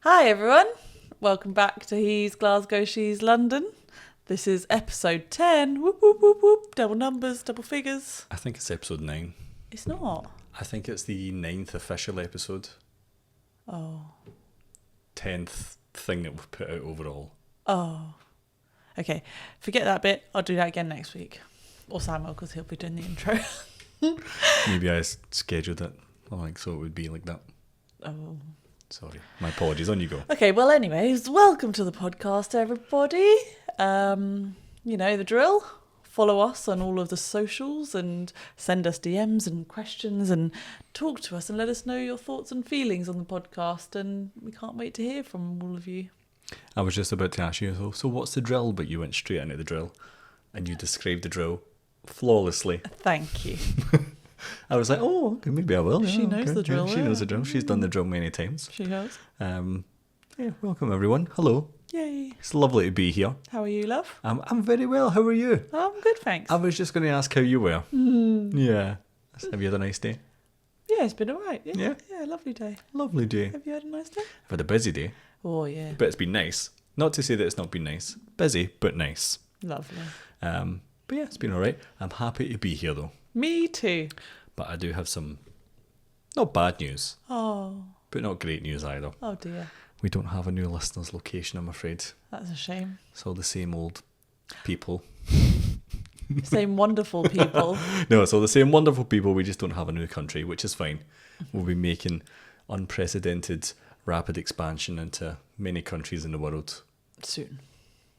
Hi everyone, welcome back to He's Glasgow, She's London. This is episode 10, whoop whoop whoop whoop, double numbers, double figures. I think it's episode 9. It's not. I think it's the 9th official episode. Oh. 10th thing that we've put out overall. Oh. Okay, forget that bit, I'll do that again next week. Or Samuel, because he'll be doing the intro. Maybe I scheduled it so it would be like that. Oh. Sorry, my apologies, on you go. Okay, well anyways, welcome to the podcast everybody. You know the drill. Follow us on all of the socials and send us DMs and questions and talk to us and let us know your thoughts and feelings on the podcast, and we can't wait to hear from all of you. I was just about to ask you, so what's the drill? But you went straight into the drill and you described the drill flawlessly. Thank you. I was like, oh, okay, maybe I will. She knows the drill. She knows the drill. She's done the drill many times. She has. Yeah, welcome everyone. Hello. Yay. It's lovely to be here. How are you, love? I'm very well. How are you? I'm good, thanks. I was just going to ask how you were. Yeah. Have you had a nice day? Yeah, it's been alright. Yeah? Yeah, lovely day. Lovely day. Have you had a nice day? I've had a busy day, Oh, yeah. but it's been nice. Not to say that it's not been nice. Busy, but nice. Lovely. But yeah, it's been alright. I'm happy to be here though. Me too. But I do have some, not bad news, Oh. but not great news either. Oh, dear. We don't have a new listener's location, I'm afraid. That's a shame. It's all the same old people. Same wonderful people. No, it's all the same wonderful people. We just don't have a new country, which is fine. We'll be making unprecedented, rapid expansion into many countries in the world. Soon.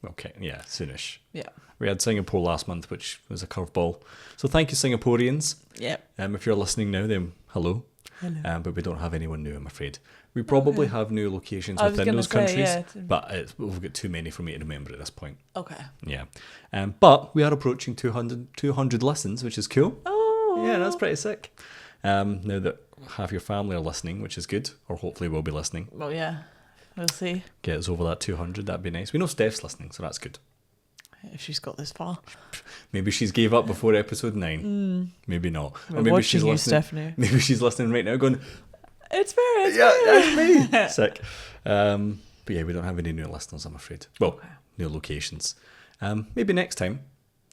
Okay, yeah, soonish. Yeah. We had Singapore last month, which was a curveball. So thank you, Singaporeans. Yep. If you're listening now, then hello. Hello. But we don't have anyone new, I'm afraid. We probably have new locations within those countries, but we've got too many for me to remember at this point. Okay. Yeah. But we are approaching 200 listens, which is cool. Oh. Yeah, that's pretty sick. Now that half your family are listening, which is good, or hopefully will be listening. Well, yeah. We'll see. Get us over that 200, that'd be nice. We know Steph's listening, so that's good. If she's got this far. Maybe she's gave up before episode 9. Maybe not. We're Or maybe watching she's you, listening. Stephanie. Maybe she's listening right now going, It's fair. yeah, that's me. Sick. But yeah, we don't have any new listeners, I'm afraid. Well, new locations. Maybe next time.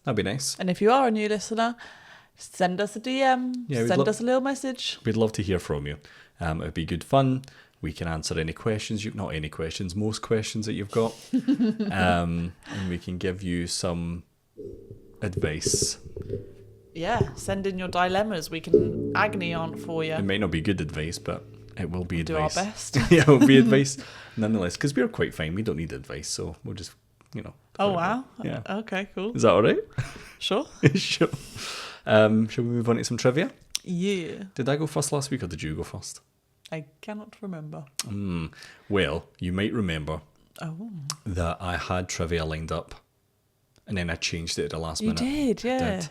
That'd be nice. And if you are a new listener, send us a DM. Yeah, send us a little message. We'd love to hear from you. It'd be good fun. We can answer any questions. Not any questions, most questions that you've got. And we can give you some advice. Yeah, send in your dilemmas. We can agony aunt for you. It might not be good advice, but it will be Do our advice. best. Yeah, it will be advice nonetheless, because we're quite fine. We don't need advice, so we'll just, Oh, wow. Yeah. Okay, cool. Is that all right? Sure. Sure. Shall we move on to some trivia? Yeah. Did I go first last week, or did you go first? I cannot remember. Well, you might remember Oh. that I had trivia lined up, and then I changed it at the last minute. You did, yeah.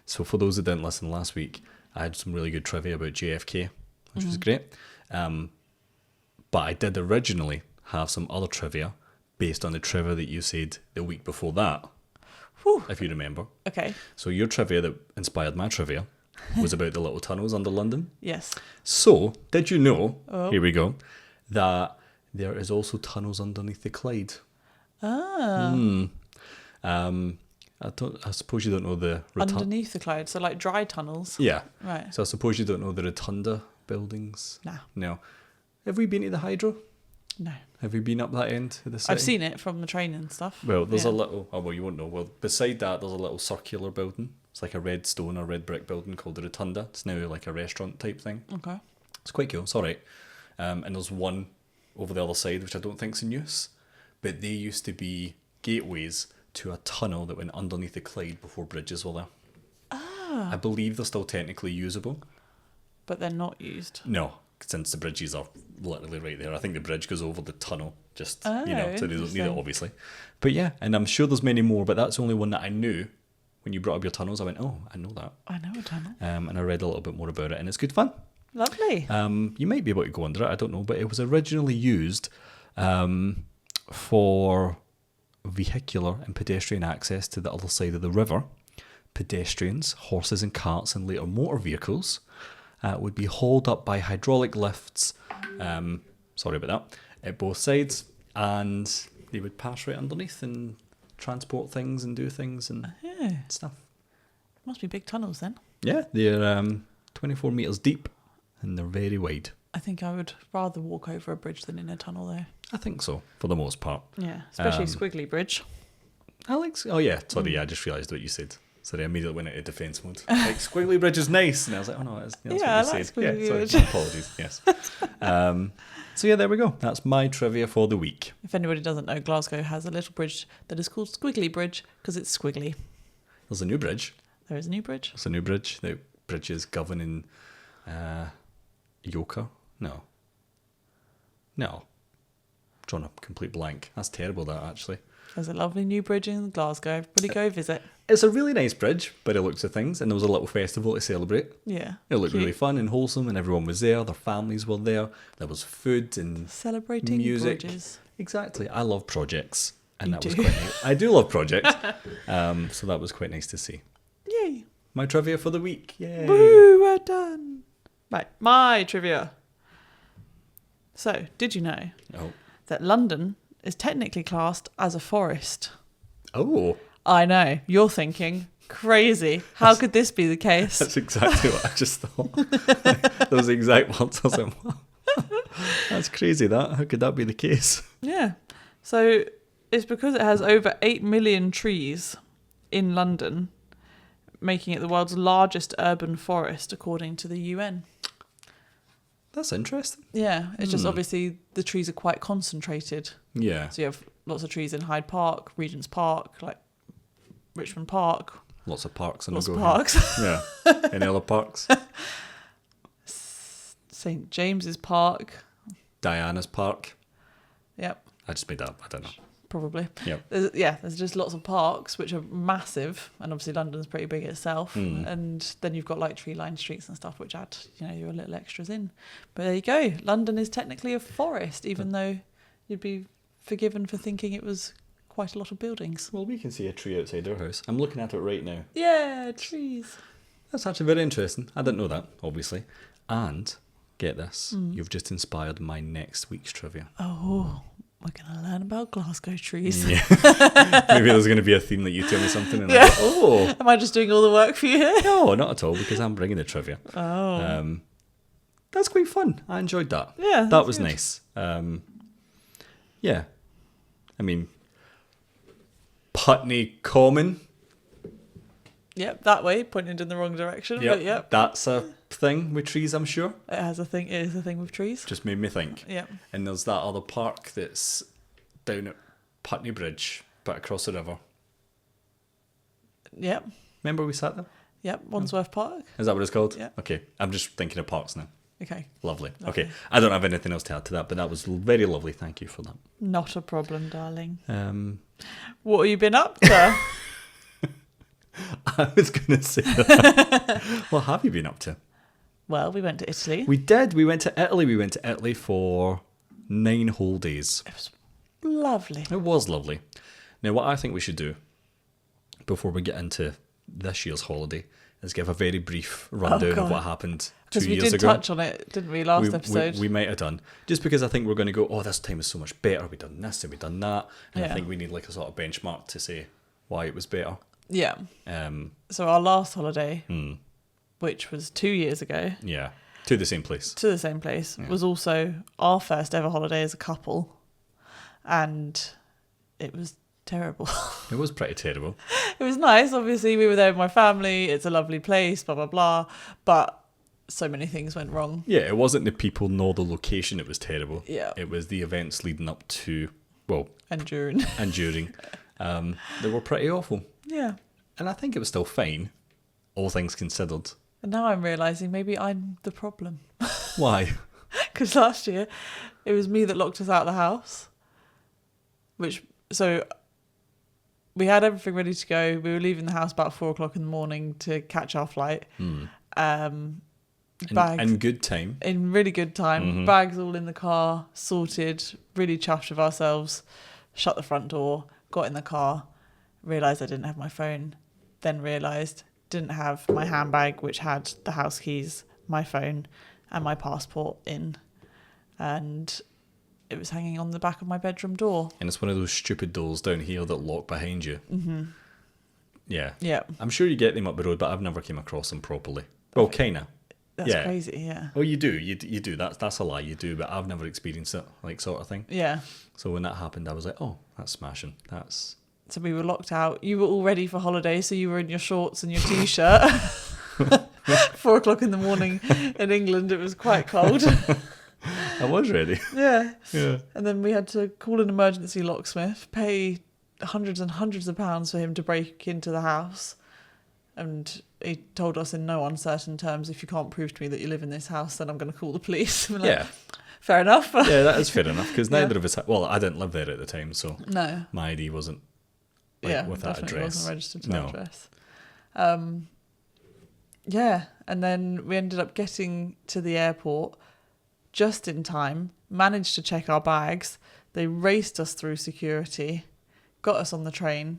So for those that didn't listen last week, I had some really good trivia about JFK, which was great. But I did originally have some other trivia based on the trivia that you said the week before that, Whew. if you remember. Okay. So your trivia that inspired my trivia was about the little tunnels under London. Yes. So, did you know, here we go, that there is also tunnels underneath the Clyde? Ah. I suppose you don't know the... Underneath the Clyde, so like dry tunnels. Yeah. Right. So I suppose you don't know the Rotunda buildings? Nah. No. Have we been to the Hydro? No. Have you been up that end of the city? I've seen it from the train and stuff. Well, there's a little... Oh, well, you won't know. Well, beside that, there's a little circular building. It's like a red stone or red brick building called the Rotunda. It's now like a restaurant type thing. Okay. It's quite cool. It's all right. And there's one over the other side, which I don't think's in use. But they used to be gateways to a tunnel that went underneath the Clyde before bridges were there. Ah. I believe they're still technically usable. But they're not used. No, since the bridges are literally right there. I think the bridge goes over the tunnel, just, Oh, so they don't need it, interesting. obviously. But yeah, and I'm sure there's many more, but that's the only one that I knew. When you brought up your tunnels, I went, oh, I know that. I know a tunnel. And I read a little bit more about it, and it's good fun. Lovely. You might be able to go under it, I don't know, but it was originally used for vehicular and pedestrian access to the other side of the river. Pedestrians, horses and carts, and later motor vehicles would be hauled up by hydraulic lifts sorry about that, at both sides, and they would pass right underneath and transport things and do things and stuff. Must be big tunnels then. Yeah, they're 24 metres deep and they're very wide. I think I would rather walk over a bridge than in a tunnel though. I think so, for the most part. Yeah, especially Squiggly Bridge. Alex? Oh yeah, sorry, I just realised what you said. Sorry, I immediately went into defence mode. Like, Squiggly Bridge is nice. And I was like, oh no, that's what I you like said. Squiggly Bridge. Sorry, apologies, yes. So yeah, there we go. That's my trivia for the week. If anybody doesn't know, Glasgow has a little bridge that is called Squiggly Bridge because it's squiggly. There's a new bridge. There is a new bridge. It's a new bridge. The bridge is governing Yoker. No. Drawn a complete blank. That's terrible, that, actually. There's a lovely new bridge in Glasgow. Everybody go visit. It's a really nice bridge, by the looks of things, and there was a little festival to celebrate. Yeah. It looked cute. really fun and wholesome, and everyone was there. Their families were there. There was food and Celebrating music. bridges. Exactly. I love projects, and You that was do. quite nice. I do love projects, so that was quite nice to see. Yay. My trivia for the week. Yay. Woo, we're done. Right, my trivia. So, did you know Oh. that London is technically classed as a forest? Oh. I know. You're thinking, crazy. How could this be the case? That's exactly what I just thought. Those exact words. I was like, wow. That's crazy, that. How could that be the case? Yeah. So, it's because it has over 8 million trees in London, making it the world's largest urban forest, according to the UN. That's interesting. Yeah, it's just obviously the trees are quite concentrated. Yeah. So you have lots of trees in Hyde Park, Regent's Park, like Richmond Park. Lots of parks on Lots the of go. parks. Yeah. Any other parks? St James's Park. Diana's Park. Yep, I just made that up. I don't know. probably. Yep. There's just lots of parks which are massive, and obviously London's pretty big itself. And then you've got like tree-lined streets and stuff which add, your little extras in. But there you go. London is technically a forest, even though you'd be forgiven for thinking it was quite a lot of buildings. Well, we can see a tree outside our house. I'm looking at it right now. Yeah, trees. That's actually very interesting. I didn't know that, obviously. And, get this, you've just inspired my next week's trivia. Oh, we're going to learn about Glasgow trees. Yeah. Maybe there's going to be a theme that you tell me something and I'm like, oh. Am I just doing all the work for you here? No, not at all, because I'm bringing the trivia. Oh. That's quite fun. I enjoyed that. Yeah, That that's was good. nice. Yeah. I mean, Putney Common. Yep, that way, pointed in the wrong direction. Yep. But yep, That's a thing with trees, I'm sure. it is a thing with trees. Just made me think. Yep. And there's that other park that's down at Putney Bridge, but across the river. Yep. Remember we sat there? Yep. Wandsworth Park. Is that what it's called? Yeah. Okay. I'm just thinking of parks now. Okay. Lovely. Lovely. Okay. I don't have anything else to add to that, but that was very lovely. Thank you for that. Not a problem, darling. What What have you been up to? I was going to say that. What have you been up to? Well, we went to Italy. We did. We went to Italy. We went to Italy for 9 whole days. It was lovely. It was lovely. Now, what I think we should do before we get into this year's holiday is give a very brief rundown of God. what happened 2 Because we years did ago. touch on it, didn't we, last episode? We might have done. Just because I think we're going to go, oh, this time is so much better. We've done this and we've done that. And I Yeah. think we need like a sort of benchmark to say why it was better. Yeah. So our last holiday, which was 2 years ago, Yeah. To the same place. to the same place, was also our first ever holiday as a couple. And it was terrible. It was pretty terrible. It was nice. Obviously, we were there with my family. It's a lovely place, blah, blah, blah. But so many things went wrong. Yeah, it wasn't the people nor the location that was terrible. Yeah. It was the events leading up to, well, And during. and during. They were pretty awful. Yeah. And I think it was still fine, all things considered. And now I'm realising maybe I'm the problem. Why? Because last year, it was me that locked us out of the house. So we had everything ready to go. We were leaving the house about 4 o'clock in the morning to catch our flight. Bags In good time. in really good time. Bags all in the car, sorted, really chuffed with ourselves. Shut the front door, got in the car, realised I didn't have my phone, then realised didn't have my handbag, which had the house keys, my phone, and my passport in. And it was hanging on the back of my bedroom door. And it's one of those stupid doors down here that lock behind you. Mm-hmm. Yeah. Yeah. I'm sure you get them up the road, but I've never came across them properly. Well, kind of. That's crazy, yeah. Well, you do. You do. That's a lie. You do, but I've never experienced it, like, sort of thing. Yeah. So when that happened, I was like, oh, that's smashing. So we were locked out. You were all ready for holiday, so you were in your shorts and your T-shirt. 4:00 in the morning in England, it was quite cold. I was ready. Yeah. Yeah. And then we had to call an emergency locksmith, pay hundreds and hundreds of pounds for him to break into the house. And he told us in no uncertain terms, if you can't prove to me that you live in this house, then I'm going to call the police. Like, Yeah. Fair enough. Yeah, that is fair enough, because neither of us... Well, I didn't live there at the time, so No. my ID wasn't with that definitely address. wasn't registered to that address. Yeah, and then we ended up getting to the airport just in time, managed to check our bags. They raced us through security, got us on the plane,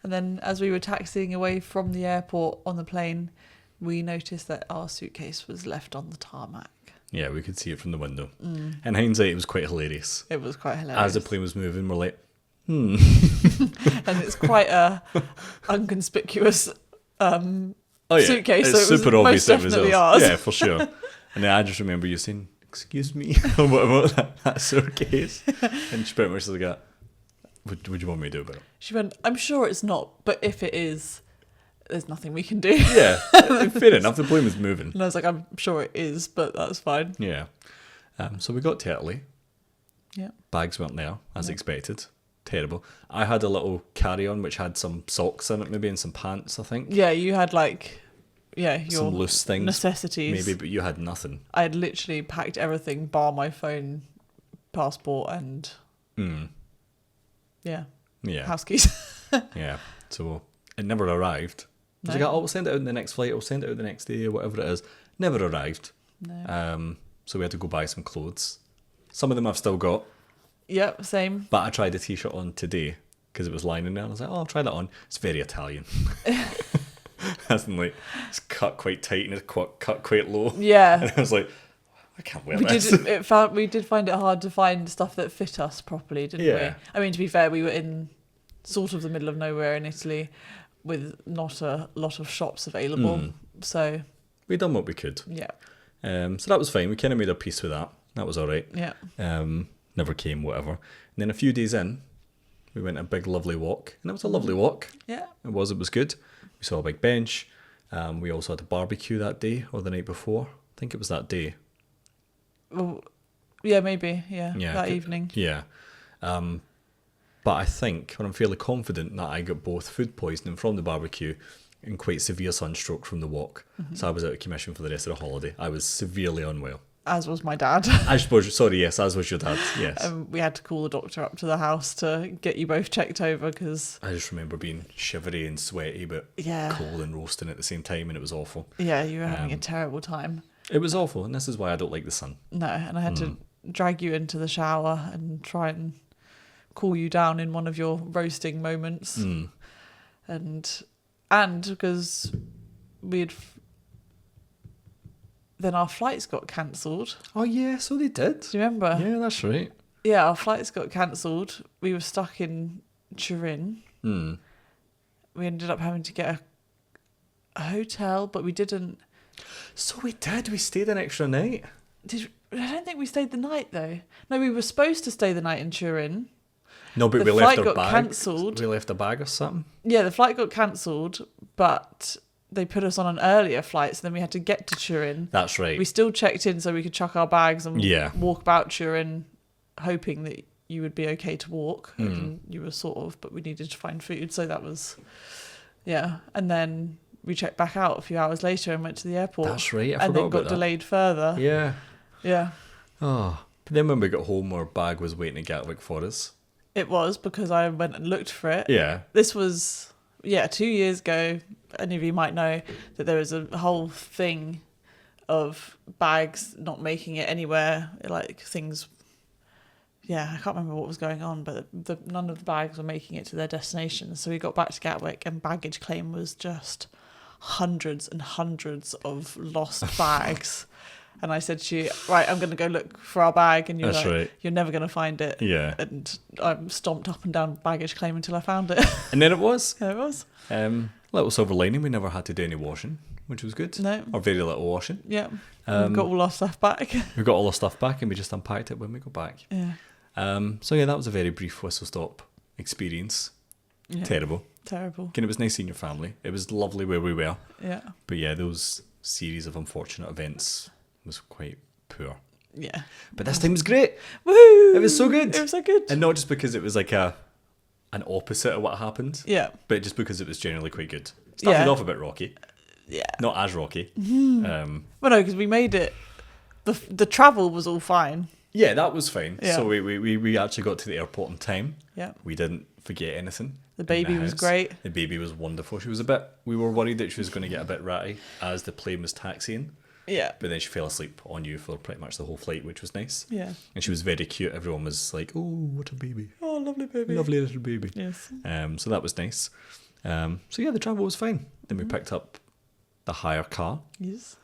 and then as we were taxiing away from the airport on the plane, we noticed that our suitcase was left on the tarmac. Yeah, we could see it from the window. In hindsight, it was quite hilarious. It was quite hilarious. As the plane was moving, we're like, And it's quite a inconspicuous suitcase, it's so it super was obvious most definitely ours. Yeah, for sure. And then I just remember you saying, excuse me, what about that suitcase? And she pretty much was like, what do you want me to do about it? She went, I'm sure it's not, but if it is, there's nothing we can do. Yeah, fair enough, the plane was moving. And I was like, I'm sure it is, but that's fine. Yeah. So we got to Italy. Yeah. Bags weren't there, as expected. Terrible. I had a little carry-on which had some socks in it, maybe, and some pants, I think. Yeah, you had your some loose things, necessities. maybe, but you had nothing. I had literally packed everything bar my phone, passport, and house keys. Yeah. So it never arrived. I was like, oh, we'll send it out on the next flight, I'll send it out the next day, or whatever it is. Never arrived. No. So we had to go buy some clothes. Some of them I've still got. Yep, same. But I tried a t-shirt on today because it was lying in there. And I was like, oh, I'll try that on. It's very Italian. As in, like, it's cut quite tight and it's cut quite low. Yeah. And I was like, I can't wear we this. We did find it hard to find stuff that fit us properly, didn't we? I mean, to be fair, we were in sort of the middle of nowhere in Italy with not a lot of shops available. So we done what we could. Yeah. So that was fine. We kind of made our peace with that. That was all right. Yeah. Never came, whatever. And then a few days in, we went a big, lovely walk. And it was a lovely walk. Yeah. It was good. We saw a big bench. We also had a barbecue that day or the night before. I think it was that day. Well, yeah, maybe. Yeah. That evening. Yeah. But I think, and I'm fairly confident, that I got both food poisoning from the barbecue and quite severe sunstroke from the walk. So I was out of commission for the rest of the holiday. I was severely unwell. As was my dad. I suppose, sorry, yes, as was your dad, yes. We had to call the doctor up to the house to get you both checked over because... I just remember being shivery and sweaty, but cold and roasting at the same time, and it was awful. Yeah, you were having a terrible time. It was awful, and this is why I don't like the sun. No, and I had to drag you into the shower and try and cool you down in one of your roasting moments. And because then our flights got cancelled. Oh yeah, so they did. Do you remember? Yeah, that's right. Yeah, our flights got cancelled. We were stuck in Turin. We ended up having to get a hotel, but we didn't. So we did. We stayed an extra night. I don't think we stayed the night though. No, we were supposed to stay the night in Turin. No, but the we left flight our got bag. Cancelled. We left a bag or something. Yeah, the flight got cancelled, but they put us on an earlier flight, so then we had to get to Turin. That's right. We still checked in so we could chuck our bags and walk about Turin, hoping that you would be okay to walk. And you were sort of, but we needed to find food, so that was, And then we checked back out a few hours later and went to the airport. That's right. And then got delayed further. Yeah. Yeah. Oh, but then when we got home, our bag was waiting at Gatwick for us. It was, because I went and looked for it. Yeah. This was, 2 years ago. Any of you might know that there was a whole thing of bags not making it anywhere, like things. Yeah, I can't remember what was going on, but none of the bags were making it to their destinations. So we got back to Gatwick, and baggage claim was just hundreds and hundreds of lost bags. And I said to you, right, I'm going to go look for our bag. And you're That's like, right. you're never going to find it. Yeah. And I stomped up and down baggage claim until I found it. And then it was. There it was. Little silver lining, we never had to do any washing, which was good. No. Or very little washing. Yeah. We've got all our stuff back. We got all our stuff back and we just unpacked it when we got back. Yeah. So yeah, that was a very brief whistle stop experience. Yeah. Terrible. Terrible. Again, it was nice seeing your family. It was lovely where we were. Yeah. But yeah, those series of unfortunate events was quite poor. Yeah. But this time was great. Woo! It was so good. It was so good. And not just because it was like an opposite of what happened. Yeah. But just because it was generally quite good. Started off a bit rocky. Yeah. Not as rocky. Well, no, because we made it. The travel was all fine. Yeah, that was fine. Yeah. So we actually got to the airport in time. Yeah. We didn't forget anything. The baby was house. great. The baby was wonderful. We were worried that she was going to get a bit ratty as the plane was taxiing. Yeah. But then she fell asleep on you for pretty much the whole flight, which was nice. Yeah. And she was very cute. Everyone was like, oh, what a baby. Oh, lovely baby. Lovely little baby. Yes. So that was nice. So yeah, the travel was fine. Then we picked up the hire car. Yes.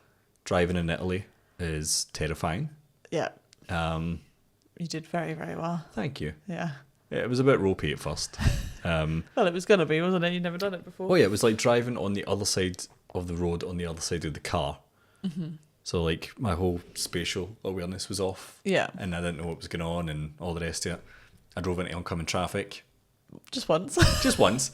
Driving in Italy is terrifying. Yeah. You did very, very well. Thank you. Yeah. Yeah, it was a bit ropey at first. Well, it was going to be, wasn't it? You'd never done it before. Oh yeah, it was like driving on the other side of the road on the other side of the car. Mm-hmm. So like my whole spatial awareness was off. Yeah. And I didn't know what was going on and all the rest of it. I drove into oncoming traffic. Just once. Just once.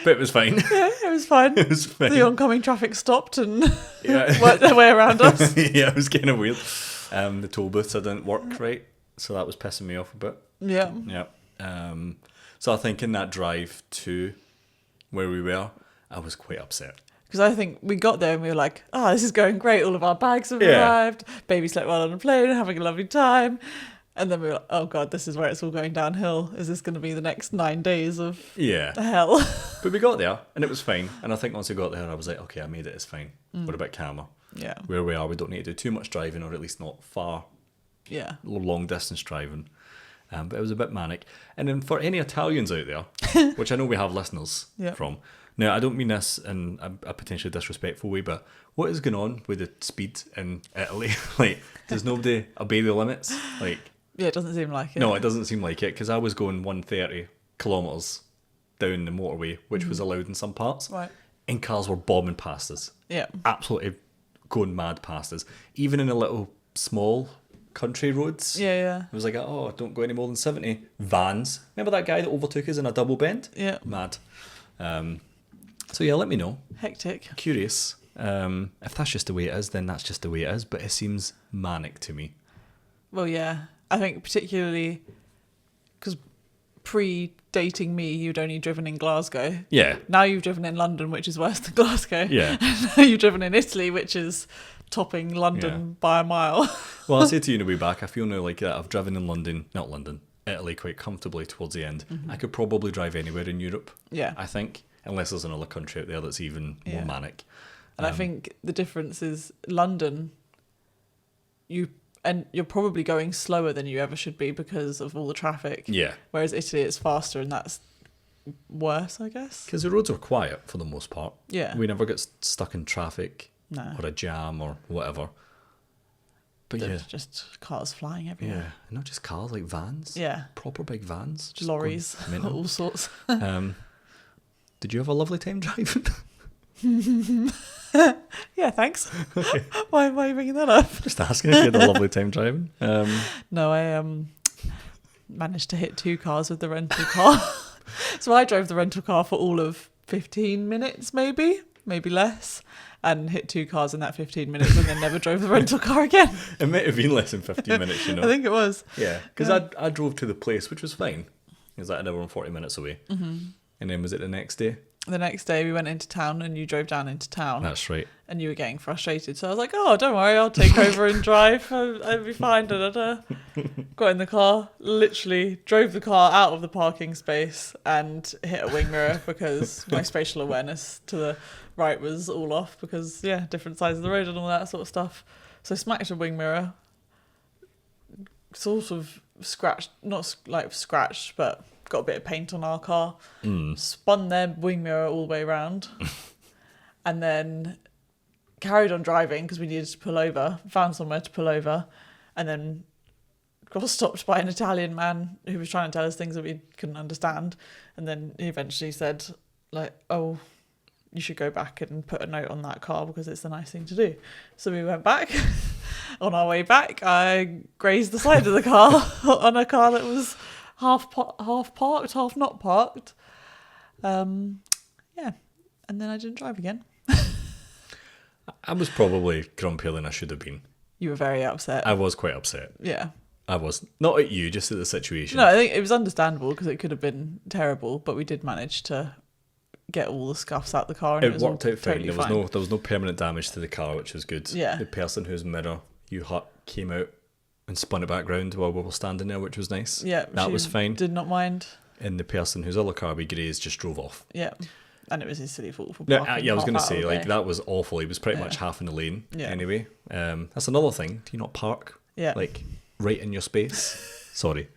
But it was fine. Yeah, it was fine. It was fine. The oncoming traffic stopped and Yeah. worked their way around us. Yeah, it was kind of weird. The toll booths didn't work right. So that was pissing me off a bit. Yeah. Yeah. So I think in that drive to where we were, I was quite upset. Because I think we got there and we were like, oh, this is going great. All of our bags have Yeah. arrived. Baby slept well on the plane, having a lovely time. And then we were like, oh, God, this is where it's all going downhill. Is this going to be the next 9 days of Yeah. hell? But we got there and it was fine. And I think once we got there, I was like, okay, I made it. It's fine. We're a bit calmer. Yeah. Where we are, we don't need to do too much driving, or at least not far, Yeah. long distance driving. But it was a bit manic. And then for any Italians out there, which I know we have listeners Yeah. from. Now, I don't mean this in a potentially disrespectful way, but what is going on with the speed in Italy? Like, does nobody obey the limits? Like, Yeah, it doesn't seem like it. no, it doesn't seem like it, because I was going 130 kilometres down the motorway, which was allowed in some parts, Right. and cars were bombing past us. Yeah. Absolutely going mad past us. Even in the little small country roads. Yeah, It was like, oh, don't go any more than 70. Vans. Remember that guy that overtook us in a double bend? yeah. Mad. So yeah, let me know. Hectic. Curious. If that's just the way it is, then that's just the way it is. But it seems manic to me. Well, yeah. I think particularly because pre-dating me, you'd only driven in Glasgow. Yeah. Now you've driven in London, which is worse than Glasgow. Yeah. Now you've driven in Italy, which is topping London by a mile. Well, I'll say to you on the way back, I feel now like that I've driven in Italy quite comfortably towards the end. I could probably drive anywhere in Europe, Yeah. I think, unless there's another country out there that's even more Yeah. manic. And I think the difference is London, you're probably going slower than you ever should be because of all the traffic. Yeah. Whereas Italy, it's faster, and that's worse, I guess. Because the roads are quiet for the most part. Yeah. We never get stuck in traffic No. or a jam or whatever. But There's just cars flying yeah, everywhere. not just cars, like vans. Yeah. Proper big vans. Just Lorries, going mental. all sorts. Did you have a lovely time driving? Yeah, thanks. Why am I bringing that up? Just asking if you had a lovely time driving. No, I managed to hit 2 cars with the rental car. So I drove the rental car for all of 15 minutes, maybe less, and hit 2 cars in that 15 minutes, and then never drove the rental car again. It might have been less than 15 minutes, you know. I think it was. Yeah, because Yeah. I drove to the place, which was fine. It was like an hour and 40 minutes away. Mm-hmm. And then was it the next day? The next day we went into town and you drove down into town. That's right. And you were getting frustrated. So I was like, oh, don't worry, I'll take over and drive. I'll be fine. Da, da, da. Got in the car, literally drove the car out of the parking space and hit a wing mirror because my spatial awareness to the right was all off because, yeah, different sides of the road and all that sort of stuff. So smacked a wing mirror, sort of scratched, not like scratched, but got a bit of paint on our car, spun their wing mirror all the way around, and then carried on driving because we needed to pull over, found somewhere to pull over, and then got stopped by an Italian man who was trying to tell us things that we couldn't understand. And then he eventually said, like, oh, you should go back and put a note on that car because it's the nice thing to do. So we went back. On our way back, I grazed the side of the car on a car that was half parked, half not parked. Yeah. And then I didn't drive again. I was probably grumpier than I should have been. You were very upset. I was quite upset. Yeah. I was. Not at you, just at the situation. No, I think it was understandable because it could have been terrible, but we did manage to get all the scuffs out the car. And It worked out fine. Totally There was no permanent damage to the car, which was good. Yeah. The person whose mirror you hit came out and spun it back round while we were standing there, which was nice. Yeah. That was fine. Did not mind. And the person whose other car we grazed just drove off. Yeah. And it was his silly fault for No, parking. yeah, I was going to half say, out like, of that was awful. He was pretty much half in the lane anyway. That's another thing. Do you not park? Yeah. Like, right in your space? Sorry.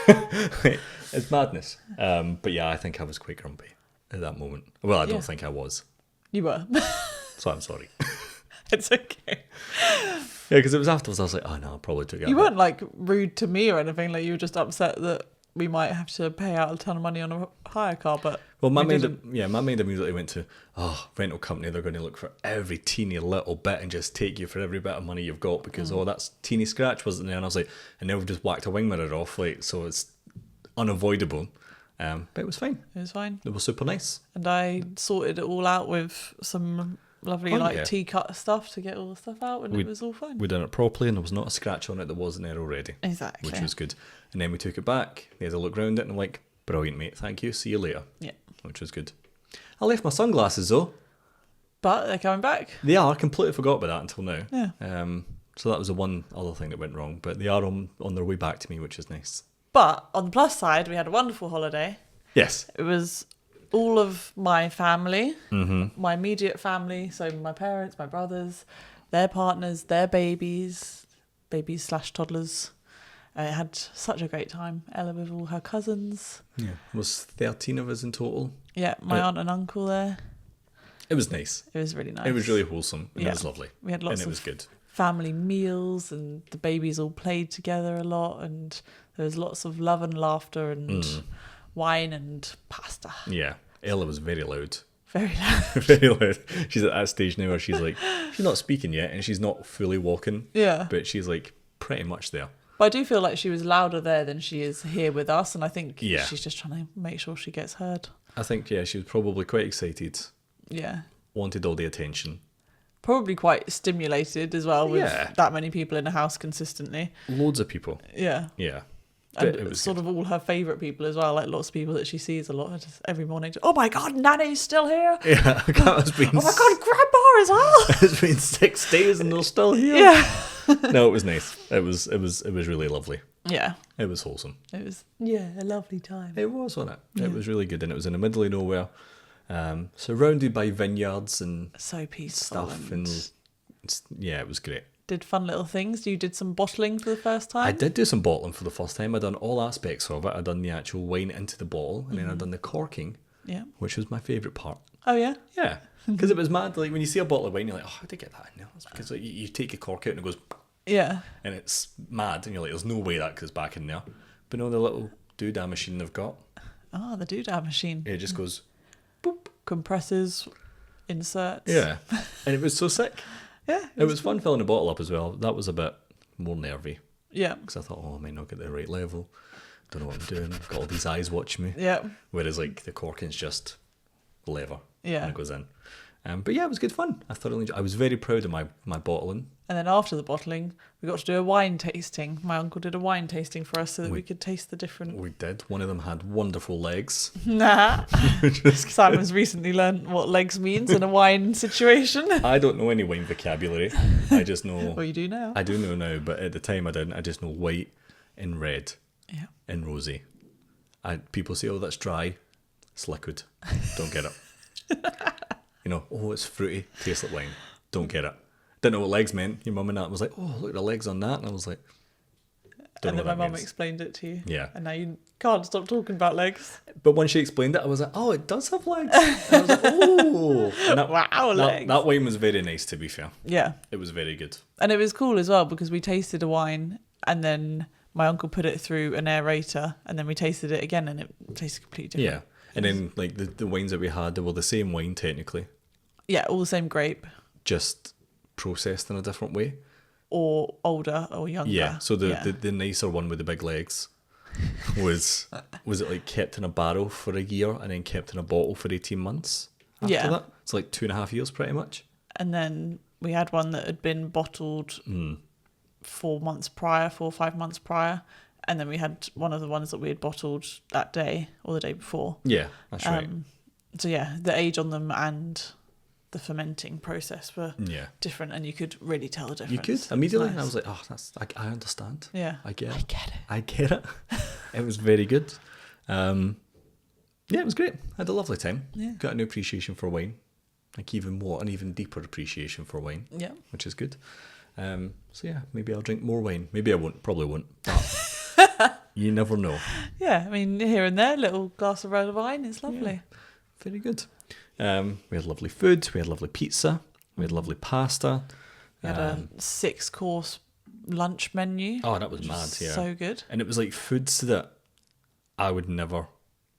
It's madness. But yeah, I think I was quite grumpy at that moment. Well, I don't think I was. You were. So I'm sorry. It's okay. Yeah, because it was afterwards I was like, oh no, I probably took it. You weren't like rude to me or anything. Like you were just upset that we might have to pay out a ton of money on a hire car. But well, my mind immediately went to, rental company. They're going to look for every teeny little bit and just take you for every bit of money you've got because that's teeny scratch wasn't there. And I was like, and then we've just whacked a wing mirror off, like so it's unavoidable. But it was fine. It was fine. It was super nice. And I sorted it all out with some lovely tea cut stuff to get all the stuff out, and it was all fine. We done it properly, and there was not a scratch on it that wasn't there already. Exactly. Which was good. And then we took it back. They had a look round it, and I'm like, brilliant, mate. Thank you. See you later. Yeah. Which was good. I left my sunglasses though. But they're coming back. They are. I completely forgot about that until now. Yeah. So that was the one other thing that went wrong, but they are on their way back to me, which is nice. But on the plus side, we had a wonderful holiday. Yes. It was all of my family, my immediate family, so my parents, my brothers, their partners, their babies / toddlers. I had such a great time. Ella with all her cousins. Yeah. It was 13 of us in total. Yeah, my aunt and uncle there. It was nice. It was really nice. It was really wholesome. And it was lovely. We had lots and it of was good. family meals, and the babies all played together a lot, and there was lots of love and laughter and wine and pasta. Yeah. Ella was very loud. Very loud. Very loud. She's at that stage now where she's like, she's not speaking yet and she's not fully walking. Yeah. But she's like pretty much there. But I do feel like she was louder there than she is here with us, and I think she's just trying to make sure she gets heard. I think, she was probably quite excited. Yeah. Wanted all the attention. Probably quite stimulated as well with Yeah. that many people in the house consistently. Loads of people. Yeah. Yeah. And But it was sort of all her favourite people as well, like lots of people that she sees a lot just every morning. Oh my God, Nanny's still here. Yeah, it's been. Oh my God, Grandma as well. It's been 6 days and they're still here. Yeah. No, it was nice. It was really lovely. Yeah. It was wholesome. It was a lovely time. It was, wasn't it? It was really good, and it was in the middle of nowhere, surrounded by vineyards and So peaceful stuff, and it was great. Did fun little things. You did some bottling for the first time. I did do some bottling for the first time. I done all aspects of it. I done the actual wine into the bottle, and then I done the corking. Yeah. Which was my favourite part. Oh yeah. Yeah, because it was mad. Like when you see a bottle of wine, you're like, "Oh, how did I get that in there?" It's because like, you take your cork out and it goes, Yeah. and it's mad, and you're like, "There's no way that goes back in there." But no, the little doodah machine they've got, Oh, the doodah machine. it just goes, Compresses, inserts. yeah, and it was so sick. Yeah. It was fun filling the bottle up as well. That was a bit more nervy Yeah. because I thought, I might not get the right level. Don't know what I'm doing. I've got all these eyes watching me. Yeah. Whereas like the corking's just lever. Yeah. And it goes in. But yeah, it was good fun. I thoroughly enjoyed. I was very proud of my bottling. And then after the bottling, we got to do a wine tasting. My uncle did a wine tasting for us so that we could taste the different. We did. One of them had wonderful legs. Nah. Which was good. Sam has recently learnt what legs means in a wine situation. I don't know any wine vocabulary. I just know. Well, you do now. I do know now, but at the time I didn't. I just know white and red Yeah. and rosy. People say, "Oh, that's dry." It's liquid. Don't get it. Oh, it's fruity. Tastes like wine. Don't get it. Didn't know what legs meant. Your mum and that was like, "Oh, look at the legs on that," and I was like, Don't and know then my what that mum means. explained it to you. Yeah. And now you can't stop talking about legs. But when she explained it, I was like, oh, it does have legs. And I was like, oh. And Wow, legs. that wine was very nice, to be fair. Yeah. It was very good. And it was cool as well because we tasted a wine and then my uncle put it through an aerator and then we tasted it again and it tasted completely different. Yeah. And then, like, the wines that we had, they were the same wine, technically, Yeah, all the same grape just processed in a different way. or older or younger. Yeah. So the nicer one with the big legs was it like kept in a barrel for a year and then kept in a bottle for 18 months after Yeah. that? It's like 2.5 years pretty much. And then we had one that had been bottled 4 months prior, 4 or 5 months prior. And then we had one of the ones that we had bottled that day or the day before. Yeah, that's right. So yeah, the age on them and the fermenting process were Yeah. different and you could really tell the difference. You could It was immediately, nice. and I was like, "Oh, that's I understand. Yeah. I get I it. get it. I get it." It was very good. Yeah, it was great. I had a lovely time. Yeah. Got a new appreciation for wine, like an even deeper appreciation for wine, Yeah. which is good. So yeah, maybe I'll drink more wine. Maybe I won't. Probably won't. But you never know. Yeah, I mean, here and there, little glass of red wine is lovely. Very good. We had lovely food. We had lovely pizza. We had lovely pasta. We had a 6-course lunch menu. Oh, that was which mad. was Yeah. so good. And it was like foods that I would never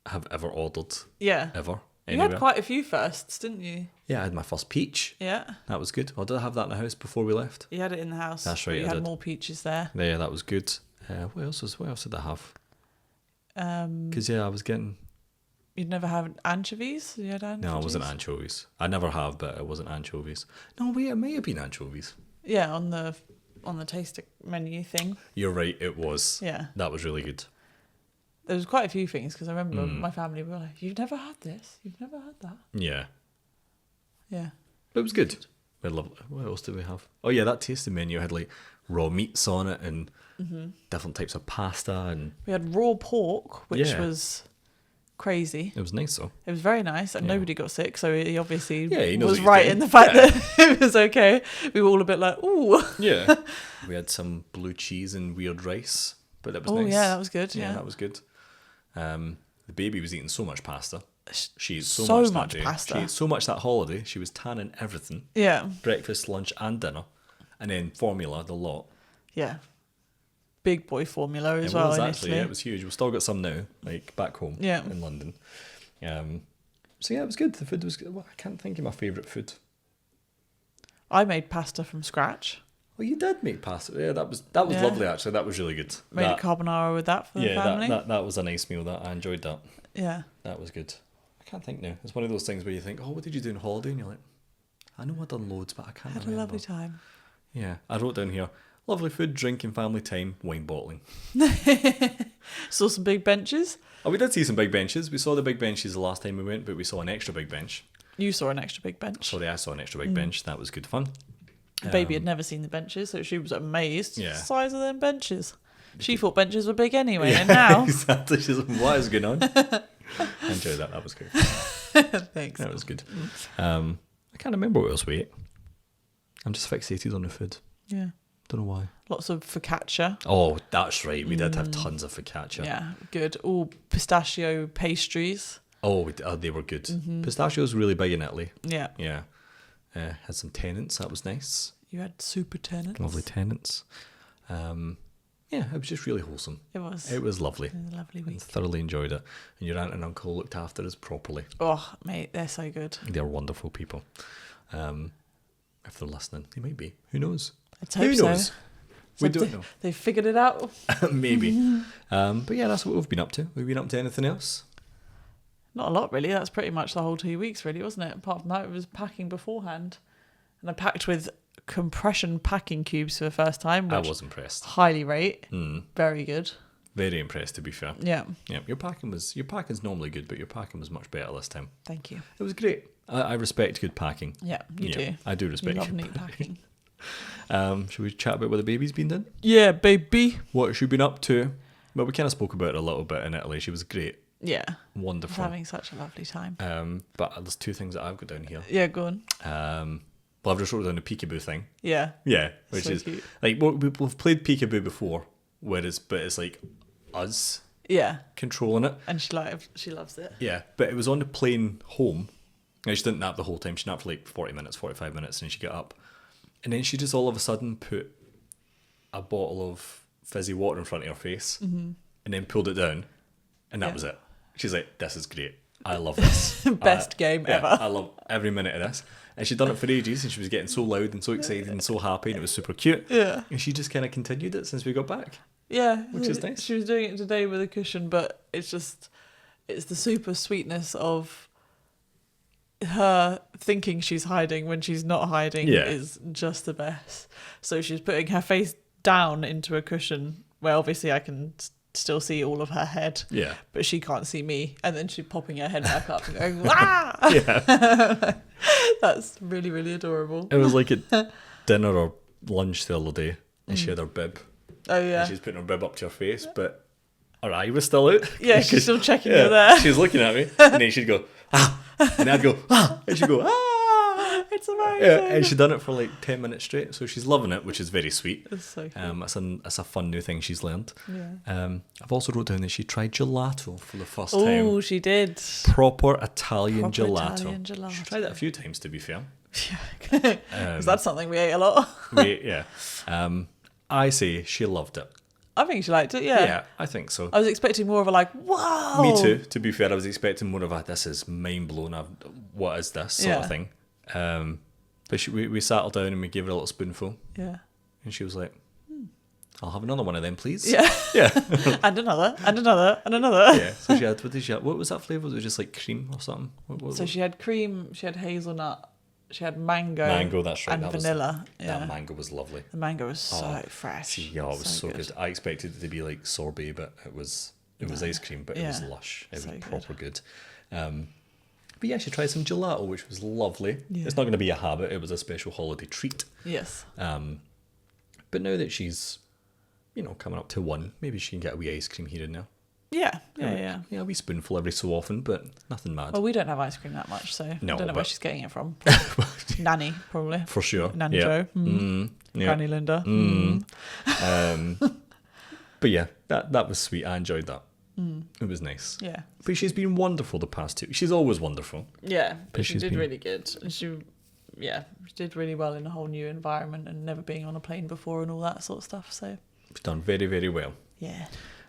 have ever ordered Yeah. ever. You Anywhere. had quite a few firsts, didn't you? Yeah, I had my first peach. Yeah. That was good. Oh, did I have that in the house before we left? You had it in the house. That's but right, You I had did. more peaches there. Yeah, that was good. What else did I have? Because I was getting... You'd never had anchovies? You had anchovies? No, it wasn't anchovies. I never have, but it wasn't anchovies. No, wait, it may have been anchovies. Yeah, on the tasting menu thing. You're right, it was. Yeah. That was really good. There was quite a few things because I remember my family were like, "You've never had this? You've never had that?" Yeah. Yeah. But it was good. We had what else did we have? Oh yeah, that tasting menu had like raw meats on it and different types of pasta, and We had raw pork, which Yeah. was crazy. it was nice though. It was very nice, and Yeah. nobody got sick, so he obviously Yeah, he knows was what he's right doing. in the fact Yeah. that it was okay. We were all a bit like, "Ooh." Yeah. We had some blue cheese and weird rice, but that was Oh nice. yeah, that was good. Yeah. that was good. The baby was eating so much pasta. She ate so, So much, much that day. pasta. She ate so much that holiday. She was tanning everything. Yeah. Breakfast, lunch and dinner. And then formula, the lot. Yeah. Big boy formula as It well was in actually, Italy. yeah, it was huge. We've still got some now, like back home Yeah. in London. So yeah, it was good. The food was good. Well, I can't think of my favourite food. I made pasta from scratch. Oh, you did make pasta. Yeah, that was Yeah. lovely actually. That was really good. Made a carbonara with that for the family. that was a nice meal. That I enjoyed that. Yeah. That was good. I can't think now. It's one of those things where you think, oh, what did you do on holiday? And you're like, I know I've done loads, but I can't Had a remember. lovely time. Yeah, I wrote down here, lovely food, drinking, family time, wine bottling. Saw some big benches. Oh, we did see some big benches. We saw the big benches the last time we went, but we saw an extra big bench. You saw an extra big bench. Sorry, I saw an extra big bench. That was good fun. The baby had never seen the benches, so she was amazed. Yeah. The size of them benches. She thought benches were big anyway, and now exactly. She's like, what is going on? I enjoyed that. That was good. thanks. That was good. I can't remember what else we ate. I'm just fixated on the food. Yeah. Don't know why. Lots of focaccia. Oh, that's right. We did have tons of focaccia. Yeah, good. All pistachio pastries. Oh, they were good. Pistachios really big in Italy. Yeah. Yeah. Had some tenants. That was nice. You had super tenants. Lovely tenants. Yeah, it was just really wholesome. It was. It was lovely. It was a lovely week. Thoroughly enjoyed it. And your aunt and uncle looked after us properly. Oh, mate, they're so good. They're wonderful people. If they're listening, they might be. Who knows? Let's hope Who so. knows? We don't know. They've figured it out. Maybe. But yeah, that's what we've been up to. We've been up to anything else? Not a lot, really. That's pretty much the whole 2 weeks, really, wasn't it? Apart from that, it was packing beforehand. And I packed with compression packing cubes for the first time, I which was impressed. highly rate. Very good. Very impressed, to be fair. Yeah. Yeah, your packing's normally good, but your packing was much better this time. Thank you. It was great. I respect good packing. Yeah, you do. I do You respect love good neat packing. Should we chat about what the baby's been doing? Yeah, baby. What she been up to? Well, we kind of spoke about it a little bit in Italy. She was great. Yeah. I was Wonderful. having such a lovely time. But there's two things that I've got down here. Yeah, go on. Well, I've just wrote down the peekaboo thing. Yeah. Yeah, which So is cute. like we've played peekaboo before, but it's like us Yeah. controlling it. And she loves it. Yeah, but it was on the plane home. And she didn't nap the whole time. She napped for like 40 minutes, 45 minutes, and then she got up. And then she just all of a sudden put a bottle of fizzy water in front of her face and then pulled it down. And that was it. She's like, this is great. I love this. Best game ever. I love every minute of this. And she'd done it for ages, and she was getting so loud and so excited and so happy, and it was super cute. Yeah. And she just kind of continued it since we got back. Yeah. Which is nice. She was doing it today with a cushion, but it's the super sweetness of her thinking she's hiding when she's not hiding is just the best. So she's putting her face down into a cushion where obviously I can still see all of her head, but she can't see me, and then she's popping her head back up and going ah. Yeah. That's really, really adorable. It was like at dinner or lunch the other day, and she had her bib. Oh yeah. And she's putting her bib up to her face, but her eye was still out. Yeah, she's still checking you're there. She's looking at me, and then she'd go ah, and I'd go ah, and she'd go ah. It's amazing. Yeah, and she'd done it for like 10 minutes straight, so she's loving it, which is very sweet. It's so cool. It's a fun new thing she's learned. Yeah. I've also wrote down that she tried gelato for the first time. Oh, she did. Proper Italian gelato. Italian gelato. She tried that a few times, to be fair. Yeah. Because that's something we ate a lot. I say she loved it. I think she liked it, yeah. Yeah, I think so. I was expecting more of a like, wow. Me too, to be fair. I was expecting more of a, this is mind blown, what is this sort of thing. But we sat her down and we gave her a little spoonful. Yeah. And she was like, I'll have another one of them, please. Yeah. Yeah. and another. Yeah. So what was that flavour? Was it just like cream or something? So she had cream, she had hazelnut, she had mango. Mango, that's right. And vanilla. That mango was lovely. The mango was so fresh. Yeah, it was so good. I expected it to be like sorbet, but it was ice cream, but it was lush. It was proper good. But yeah, she tried some gelato, which was lovely. Yeah. It's not going to be a habit. It was a special holiday treat. Yes. But now that she's, coming up to 1, maybe she can get a wee ice cream here and there. Yeah. Yeah, a wee spoonful every so often, but nothing mad. Well, we don't have ice cream that much, so no, I don't know where she's getting it from. Nanny, probably. For sure. Nanny Joe. Granny Linda. But yeah, that was sweet. I enjoyed that. It was nice. Yeah. But she's been wonderful the past 2. She's always wonderful. Yeah, but she did really good. And she did really well in a whole new environment and never being on a plane before and all that sort of stuff. So she's done very, very well. Yeah.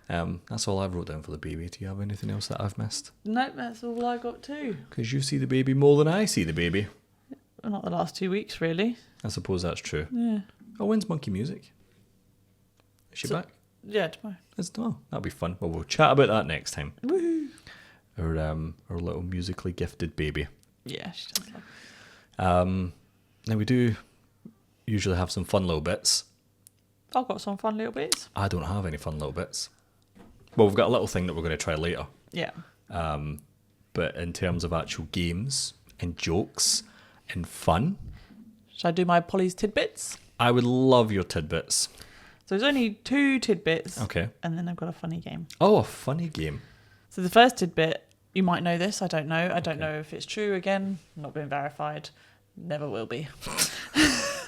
That's all I've wrote down for the baby. Do you have anything else that I've missed? Nope, that's all I got too. Because you see the baby more than I see the baby. Not the last 2 weeks, really. I suppose that's true. Yeah. Oh, when's Monkey Music? Is she back? Yeah, tomorrow. That'll be fun. Well, we'll chat about that next time. Woohoo! Our little musically gifted baby. Yeah, she does love it. Now we do usually have some fun little bits. I've got some fun little bits. I don't have any fun little bits. Well, we've got a little thing that we're going to try later. Yeah. But in terms of actual games and jokes and fun... Should I do my Polly's tidbits? I would love your tidbits. So there's only 2 tidbits. Okay. And then I've got a funny game. Oh, a funny game. So the first tidbit, you might know this, I don't know. I don't know if it's true again. Not been verified. Never will be.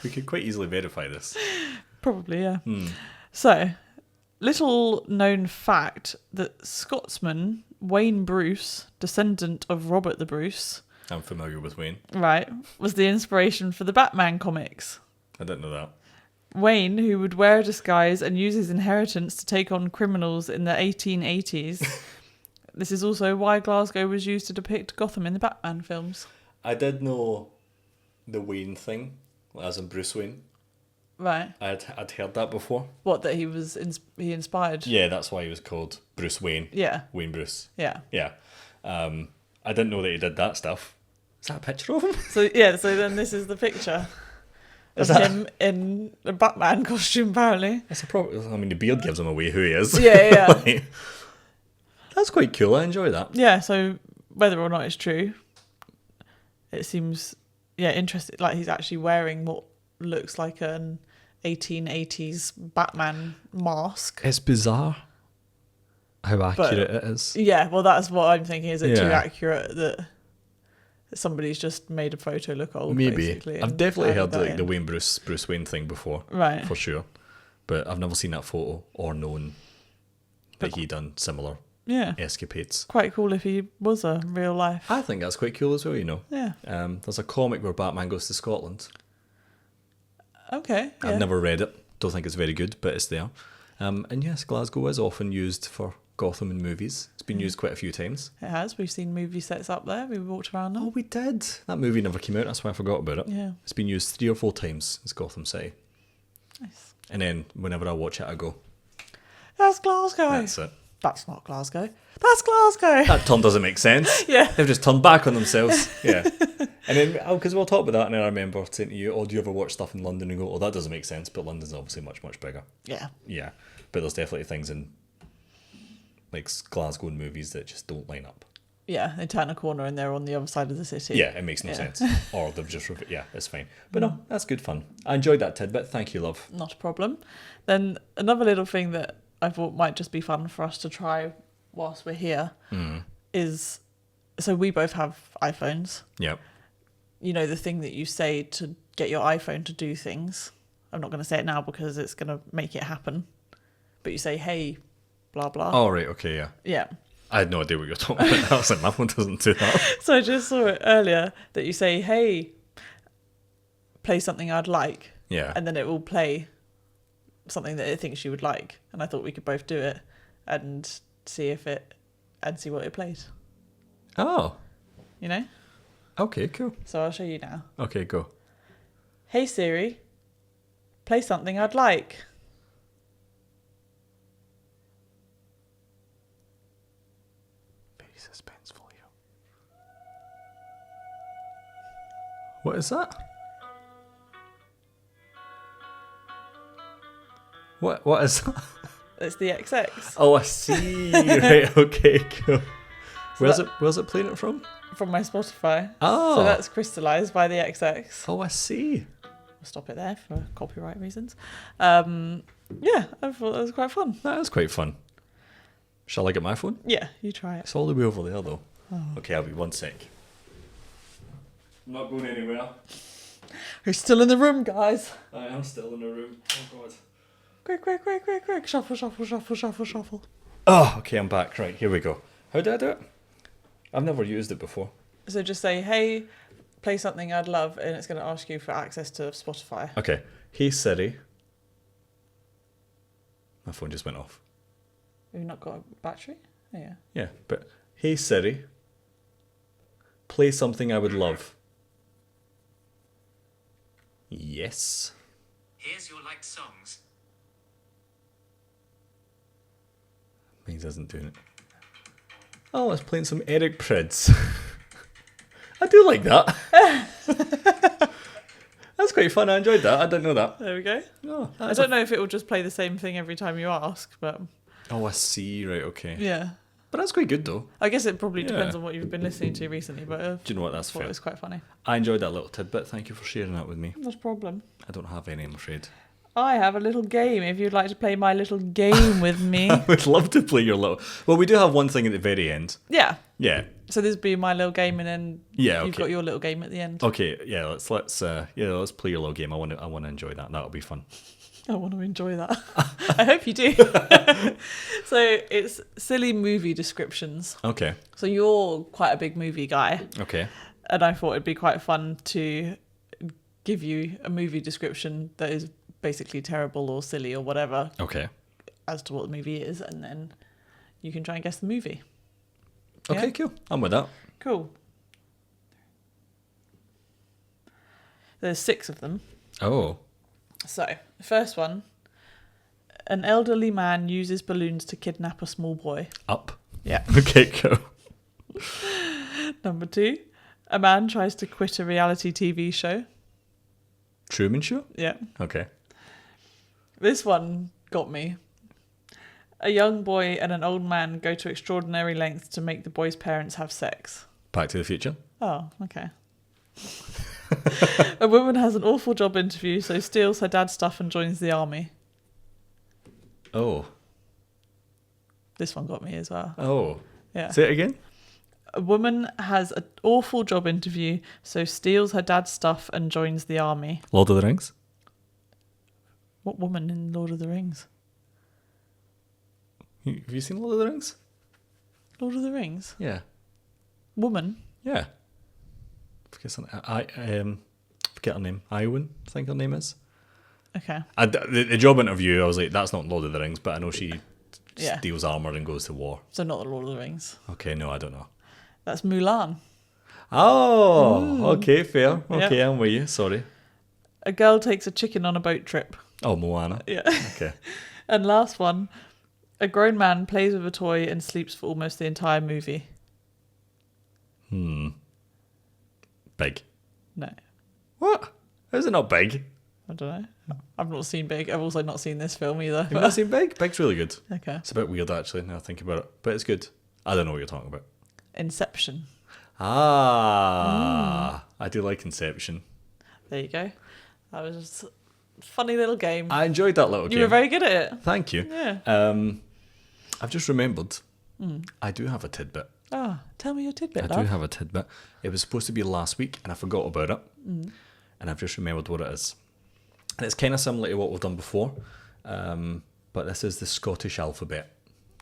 We could quite easily verify this. Probably, yeah. So, little known fact that Scotsman Wayne Bruce, descendant of Robert the Bruce... I'm familiar with Wayne. Right. Was the inspiration for the Batman comics. I didn't know that. Wayne, who would wear a disguise and use his inheritance to take on criminals in the 1880s. This is also why Glasgow was used to depict Gotham in the Batman films. I did know the Wayne thing, as in Bruce Wayne. Right. I'd heard that before. What, that he inspired? Yeah, that's why he was called Bruce Wayne. Yeah. Wayne Bruce. Yeah. Yeah. I didn't know that he did that stuff. Is that a picture of him? So then this is the picture of him in a Batman costume, apparently. That's a problem. I mean, the beard gives him away who he is. Yeah. Like, that's quite cool. I enjoy that. Yeah, so whether or not it's true, it seems, interesting. Like he's actually wearing what looks like an 1880s Batman mask. It's bizarre how accurate it is. Yeah, well, that's what I'm thinking. Is it too accurate that somebody's just made a photo look old? Maybe. Basically, I've definitely heard the Wayne Bruce Wayne thing before. Right. For sure. But I've never seen that photo or known that he done similar Yeah. escapades. Quite cool if he was a real life. I think that's quite cool as well, you know. Yeah. There's a comic where Batman goes to Scotland. Okay. Yeah. I've never read it. Don't think it's very good, but it's there. And yes, Glasgow is often used for Gotham in movies. It's been used quite a few times. It has. We've seen movie sets up there. We walked around them. Oh, we did. That movie never came out. That's why I forgot about it. Yeah. It's been used 3 or 4 times as Gotham City. Nice. And then whenever I watch it, I go, That's Glasgow. that's it. That's not Glasgow. That's Glasgow. That turn doesn't make sense. Yeah. They've just turned back on themselves. Yeah. And then, because we'll talk about that, and then I remember saying to you, oh, do you ever watch stuff in London? And go, oh, that doesn't make sense, but London's obviously much, much bigger. Yeah. Yeah. But there's definitely things in, like, Glasgow movies that just don't line up. Yeah. They turn a corner and they're on the other side of the city. Yeah, it makes no sense. Or they've just, yeah, it's fine. But no, that's good fun. I enjoyed that tidbit. Thank you, love. Not a problem. Then another little thing that I thought might just be fun for us to try whilst we're here is, so we both have iPhones. Yep. You know, the thing that you say to get your iPhone to do things. I'm not going to say it now because it's going to make it happen. But you say, hey, blah, blah. Oh, right, okay, yeah. Yeah. I had no idea what you were talking about. I was like, my phone doesn't do that. So I just saw it earlier that you say, hey, play something I'd like. Yeah. And then it will play something that it thinks you would like. And I thought we could both do it and see what it plays. Oh, You know? okay, cool. So I'll show you now. Okay, go. Hey Siri, play something I'd like. Very suspenseful here. What is that? What is that? It's the XX Oh, I see. Right, okay, cool. Where's it playing it from? from my Spotify. Oh. So that's crystallized by the XX. Oh, I see. We'll stop it there for copyright reasons. Yeah, I thought that was quite fun. That is quite fun. Shall I get my phone? Yeah, you try it. It's all the way over there, though. Oh. Okay, I'll be 1 sec. I'm not going anywhere. Who's still in the room, guys? I am still in the room. Oh, God. Quick. Shuffle, shuffle, shuffle, shuffle, shuffle. Oh, okay, I'm back. Right, here we go. How did I do it? I've never used it before. So just say, hey, play something I'd love, and it's going to ask you for access to Spotify. Okay. Hey, Siri. My phone just went off. Have you not got a battery? Oh, yeah. Yeah, but hey, Siri. Play something I would love. Yes. Here's your liked songs. Means isn't doing it. Oh, it's playing some Eric Prydz. I do like that. That's quite fun. I enjoyed that. I didn't know that. There we go. Oh, I don't know if it will just play the same thing every time you ask, but Oh, I see. Right, okay. yeah. But that's quite good, though. I guess it probably depends Yeah. on what you've been listening to recently, but Do you know what? I That's thought fair. it was quite funny. I enjoyed that little tidbit. Thank you for sharing that with me. Not a problem. I don't have any, I'm afraid. I have a little game if you'd like to play my little game with me. I would love to play your little... Well, we do have one thing at the very end. Yeah. Yeah. So this would be my little game, and then Yeah, you've okay. got your little game at the end. Okay, yeah, let's play your little game. I want to enjoy that. That'll be fun. I want to enjoy that. I hope you do. So it's silly movie descriptions. Okay. So you're quite a big movie guy, Okay. and I thought it'd be quite fun to give you a movie description that is basically terrible or silly or whatever Okay. as to what the movie is, and then you can try and guess the movie. Okay, Yeah? cool. I'm with that. Cool. There's 6 of them. Oh. So, the first one. An elderly man uses balloons to kidnap a small boy. Up. Yeah. Okay, cool. Number 2. A man tries to quit a reality TV show. Truman Show? Yeah. Okay. This one got me. A young boy and an old man go to extraordinary lengths to make the boy's parents have sex. Back to the Future? Oh, okay. A woman has an awful job interview, so steals her dad's stuff and joins the army. Oh. This one got me as well. Oh. Yeah. Say it again? A woman has an awful job interview, so steals her dad's stuff and joins the army. Lord of the Rings? What woman in Lord of the Rings? Have you seen Lord of the Rings? Lord of the Rings? Yeah. Woman? Yeah. Forget her name. Iwan, I think her name is. Okay. The job interview, I was like, that's not Lord of the Rings, but I know she Yeah. steals armor and goes to war. So not the Lord of the Rings. Okay, no, I don't know. That's Mulan. Oh, okay, fair. Okay, Yep. I'm with you. Sorry. A girl takes a chicken on a boat trip. Oh, Moana. Yeah. Okay. And last one. A grown man plays with a toy and sleeps for almost the entire movie. Big. No. What? Is it not Big? I don't know. I've not seen Big. I've also not seen this film either. Have you not seen Big? Big's really good. Okay. It's a bit weird, actually, now I think about it. But it's good. I don't know what you're talking about. Inception. Ah. I do like Inception. There you go. That was just a funny little game. I enjoyed that little game. You were very good at it. Thank you. Yeah. I've just remembered. I do have a tidbit. Oh, tell me your tidbit, I love. do have a tidbit. It was supposed to be last week, and I forgot about it. And I've just remembered what it is. And it's kind of similar to what we've done before, but this is the Scottish alphabet.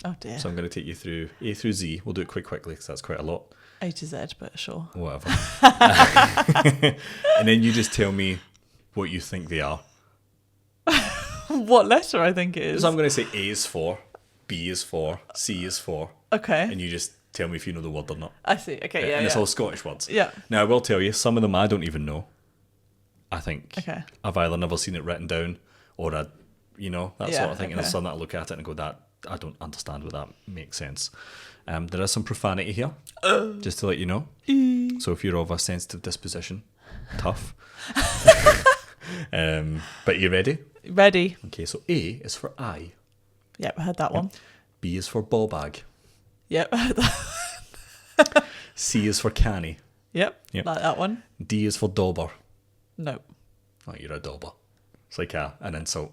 Oh dear. So I'm going to take you through A through Z. We'll do it quickly because that's quite a lot. A to Z, but sure. Whatever. And then you just tell me what you think they are. What letter I think it is. So I'm going to say A is for, B is for, C is for, Okay. and you just tell me if you know the word or not. I see. Okay, yeah, And it's yeah. all Scottish words. Yeah. Now, I will tell you, some of them I don't even know. I think Okay. I've either never seen it written down or that Yeah, sort of thing. And okay. there's some that I look at it and go, that I don't understand what that makes sense. There is some profanity here, just to let you know. So if you're of a sensitive disposition, tough. But you ready? Ready. Okay, so A is for I. Yep, I heard that one. B is for ball bag. Yep, I heard that. C is for canny. Yep, Yep. like that one. D is for dauber. No. Oh, you're a dauber. It's like an insult.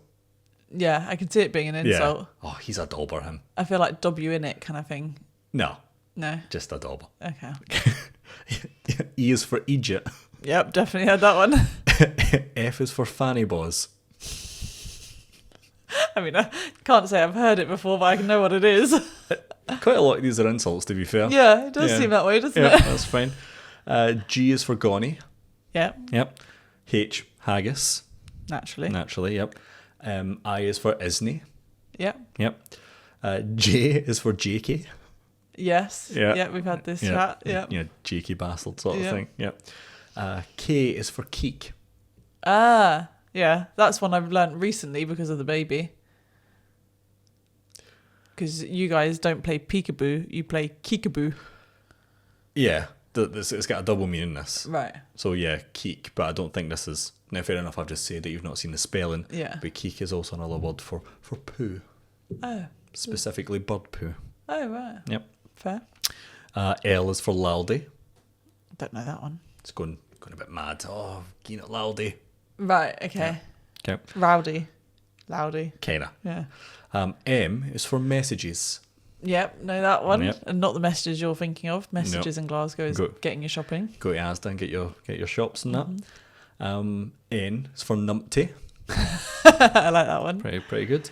Yeah, I can see it being an insult. Yeah. Oh, he's a dauber, him. I feel like W in it kind of thing. No, No. just a dauber. Okay. E is for Egypt. Yep, definitely heard that one. F is for fanny boys. I mean, I can't say I've heard it before, but I know what it is. Quite a lot of these are insults, to be fair. Yeah, it does Yeah. seem that way, doesn't Yeah, it? that's fine. G is for Gonny. Yep, Yep. H, haggis. naturally. Naturally, yep. I is for Isney. Yep. Yep. J is for Jakey. Yes. Yeah. Yeah, we've had this chat. Yeah. Yeah, Jakey bastard sort of Yeah. thing. Yep. K is for Keek. Ah, yeah. That's one I've learnt recently because of the baby. Because you guys don't play peekaboo, you play keekaboo. Yeah, it's got a double meaning, this. Right. So yeah, keek, but I don't think this is... Now, fair enough, I've just said that you've not seen the spelling. Yeah. But keek is also another word for poo. Oh. Specifically bird poo. Oh, right. Yep. Fair. L is for laldy. Don't know that one. It's going a bit mad. Oh, keen at laldy. Right, okay. Okay. Rowdy. Loudy. Kinda. Yeah. M is for messages. Yep, know that one. Yep. And not the messages you're thinking of. Messages Nope. in Glasgow is Go- getting your shopping. Go to Asda and get your shops and that. Mm-hmm. N is for numpty. I like that one. Pretty good.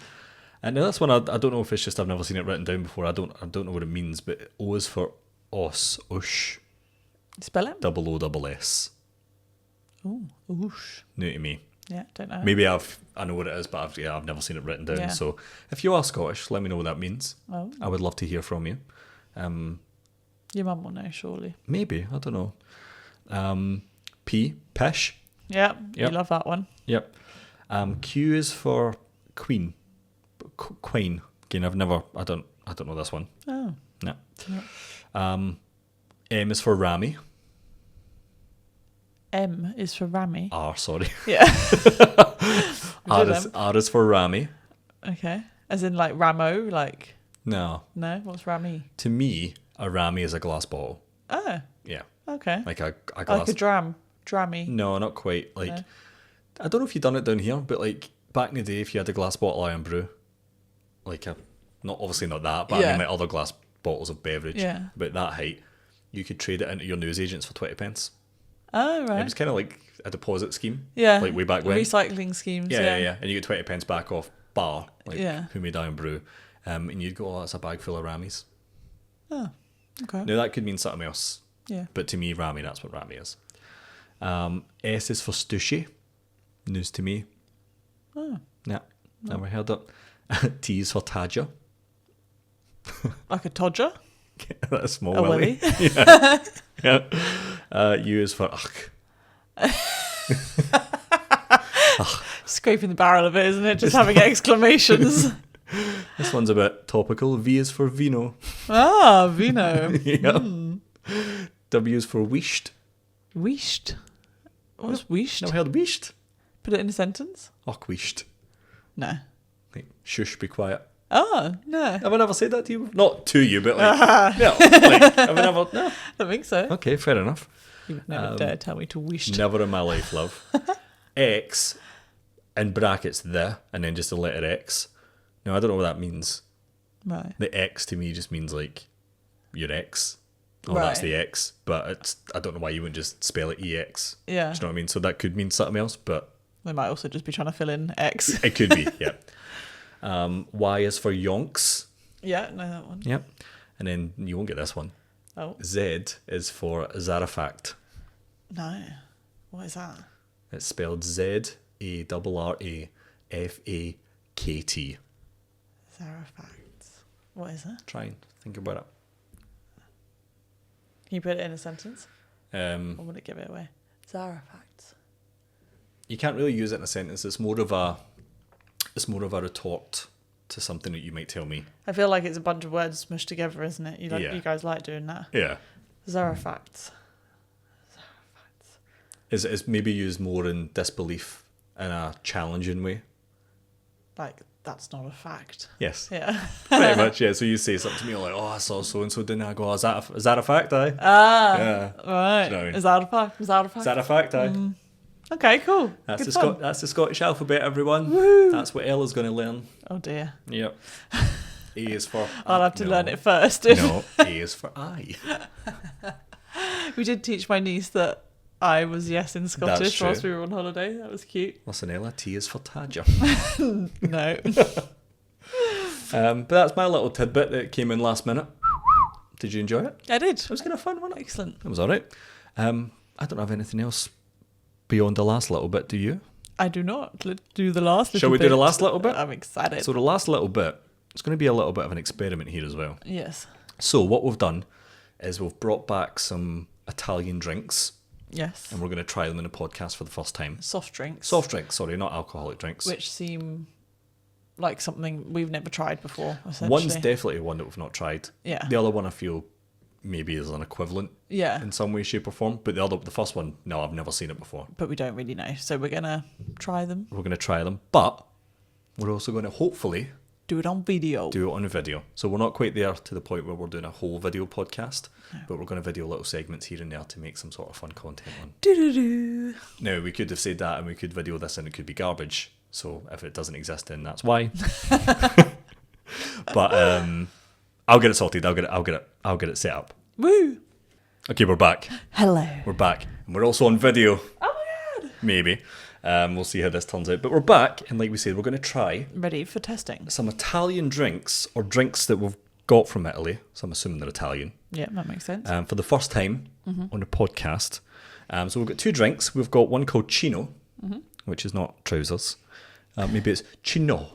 And now this one, I don't know if it's just I've never seen it written down before. I don't know what it means, but O is for os, ush, Spell it? OOS. Ooh, oosh. New to me. Yeah, don't know. Maybe I know what it is, but I've never seen it written down. Yeah. So if you are Scottish, let me know what that means. Oh, I would love to hear from you. your mum will know, surely. Maybe, I don't know. P, pish. Yep, Yep. you love that one. Yep. Q is for queen. Queen. Again, I don't know this one. Oh. No. Yep. M is for Rami. M is for Rami. R, sorry. Yeah. R is for Rami. Okay. As in like Ramo, like... No. No? What's Rami? To me, a Rami is a glass bottle. Oh, Yeah. okay. Like a Like glass. a dram. Drammy. No, not quite. Like, No. I don't know if you've done it down here, but like back in the day, if you had a glass bottle iron brew, like obviously not that, but I Yeah. mean like other glass bottles of beverage, Yeah. about that height, you could trade it into your newsagents for 20 pence. Oh, It right. was kind of like a deposit scheme. Yeah. Like way back when. Recycling schemes. Yeah. And you get 20 pence back off bar, like Yeah. who made Iron Brew. And you'd go, oh, that's a bag full of rammies. Oh, okay. Now, that could mean something else. Yeah. But to me, Rami, that's what Rami is. S is for Stushy. News to me. Oh, Yeah, never heard it. T is for Tadger. like a todger? That's a small A willy. willy? Yeah. U is for Ugh. Scraping the barrel of it, isn't it? Just having exclamations. This one's a bit topical. V is for Vino. Ah, vino. Yeah. W is for Wished. Wished. What's wished? Never heard of Wished? Put it in a sentence? Och, Wished. No. Like, shush, be quiet. Oh, no. Have I never said that to you? Not to you, but like, no. Like, have I never? No. I don't think so. Okay, fair enough. You would never dare tell me to wished. Never in my life, love. X, in brackets, and then just the letter X. Now, I don't know what that means. Right. The X to me just means like your ex. Oh, that's Right. the X. But I don't know why you wouldn't just spell it EX. Yeah. Do you know what I mean? So that could mean something else, but They might also just be trying to fill in X. it could be, yeah. Y is for Yonks. Yeah, know that one. Yep. And then you won't get this one. Oh, Z is for Zarafact. no. What is that? It's spelled ZARRAFAKT. Zarafacts. What is it? Try and think about it. Can you put it in a sentence? Or would it give it away? Zarafacts. You can't really use it in a sentence. It's more of a retort to something that you might tell me. I feel like it's a bunch of words smushed together, isn't it? Yeah. You guys like doing that. Yeah. Zarafacts. Is maybe used more in disbelief in a challenging way. Like, that's not a fact. Yes. Yeah. Pretty much, yeah. So you say something to me, you're like, oh, I saw so-and-so, didn't I? I go, oh, is that a fact, aye? Ah, Yeah. right. Do you know what I mean? Is that a fact? Is that a fact? Is that a fact, aye? Okay, cool. That's Good the fun. that's the Scottish alphabet, everyone. Woo. That's what Ella's going to learn. Oh dear. Yep. A is for... I'll have to no. learn it first. No, A is for I. We did teach my niece that I was yes in Scottish true. whilst we were on holiday. That was cute. Listen, Ella, T is for Tadger. No. But that's my little tidbit that came in last minute. Did you enjoy it? I did. It was kind of fun, wasn't it? Excellent. It was all right. I don't have anything else beyond the last little bit, do you? I do not. Let's do the last little Shall we bit. do the last little bit? I'm excited. So the last little bit, it's going to be a little bit of an experiment here as well. Yes. So what we've done is we've brought back some Italian drinks Yes. and we're going to try them in a podcast for the first time. Soft drinks. Soft drinks, sorry, not alcoholic drinks. Which seem like something we've never tried before, essentially. One's definitely one that we've not tried. Yeah. The other one I feel maybe is an equivalent Yeah. in some way, shape or form. But the first one, no, I've never seen it before. But we don't really know. So we're going to try them. We're going to try them, but we're also going to hopefully Do it on video. do it on a video. So we're not quite there to the point where we're doing a whole video podcast, but we're going to video little segments here and there to make some sort of fun content on. Do-do-do. Now, we could have said that and we could video this and it could be garbage. So if it doesn't exist, then that's why. But I'll get it sorted. I'll get it set up. Woo. Okay, we're back. Hello. We're back. And we're also on video. Oh my god. Maybe. We'll see how this turns out. But we're back, and like we said, we're going to try Ready for testing. some Italian drinks, or drinks that we've got from Italy. So I'm assuming they're Italian. Yeah, that makes sense. For the first time on the podcast. So we've got two drinks. We've got one called Chino, which is not trousers. Maybe it's Chino,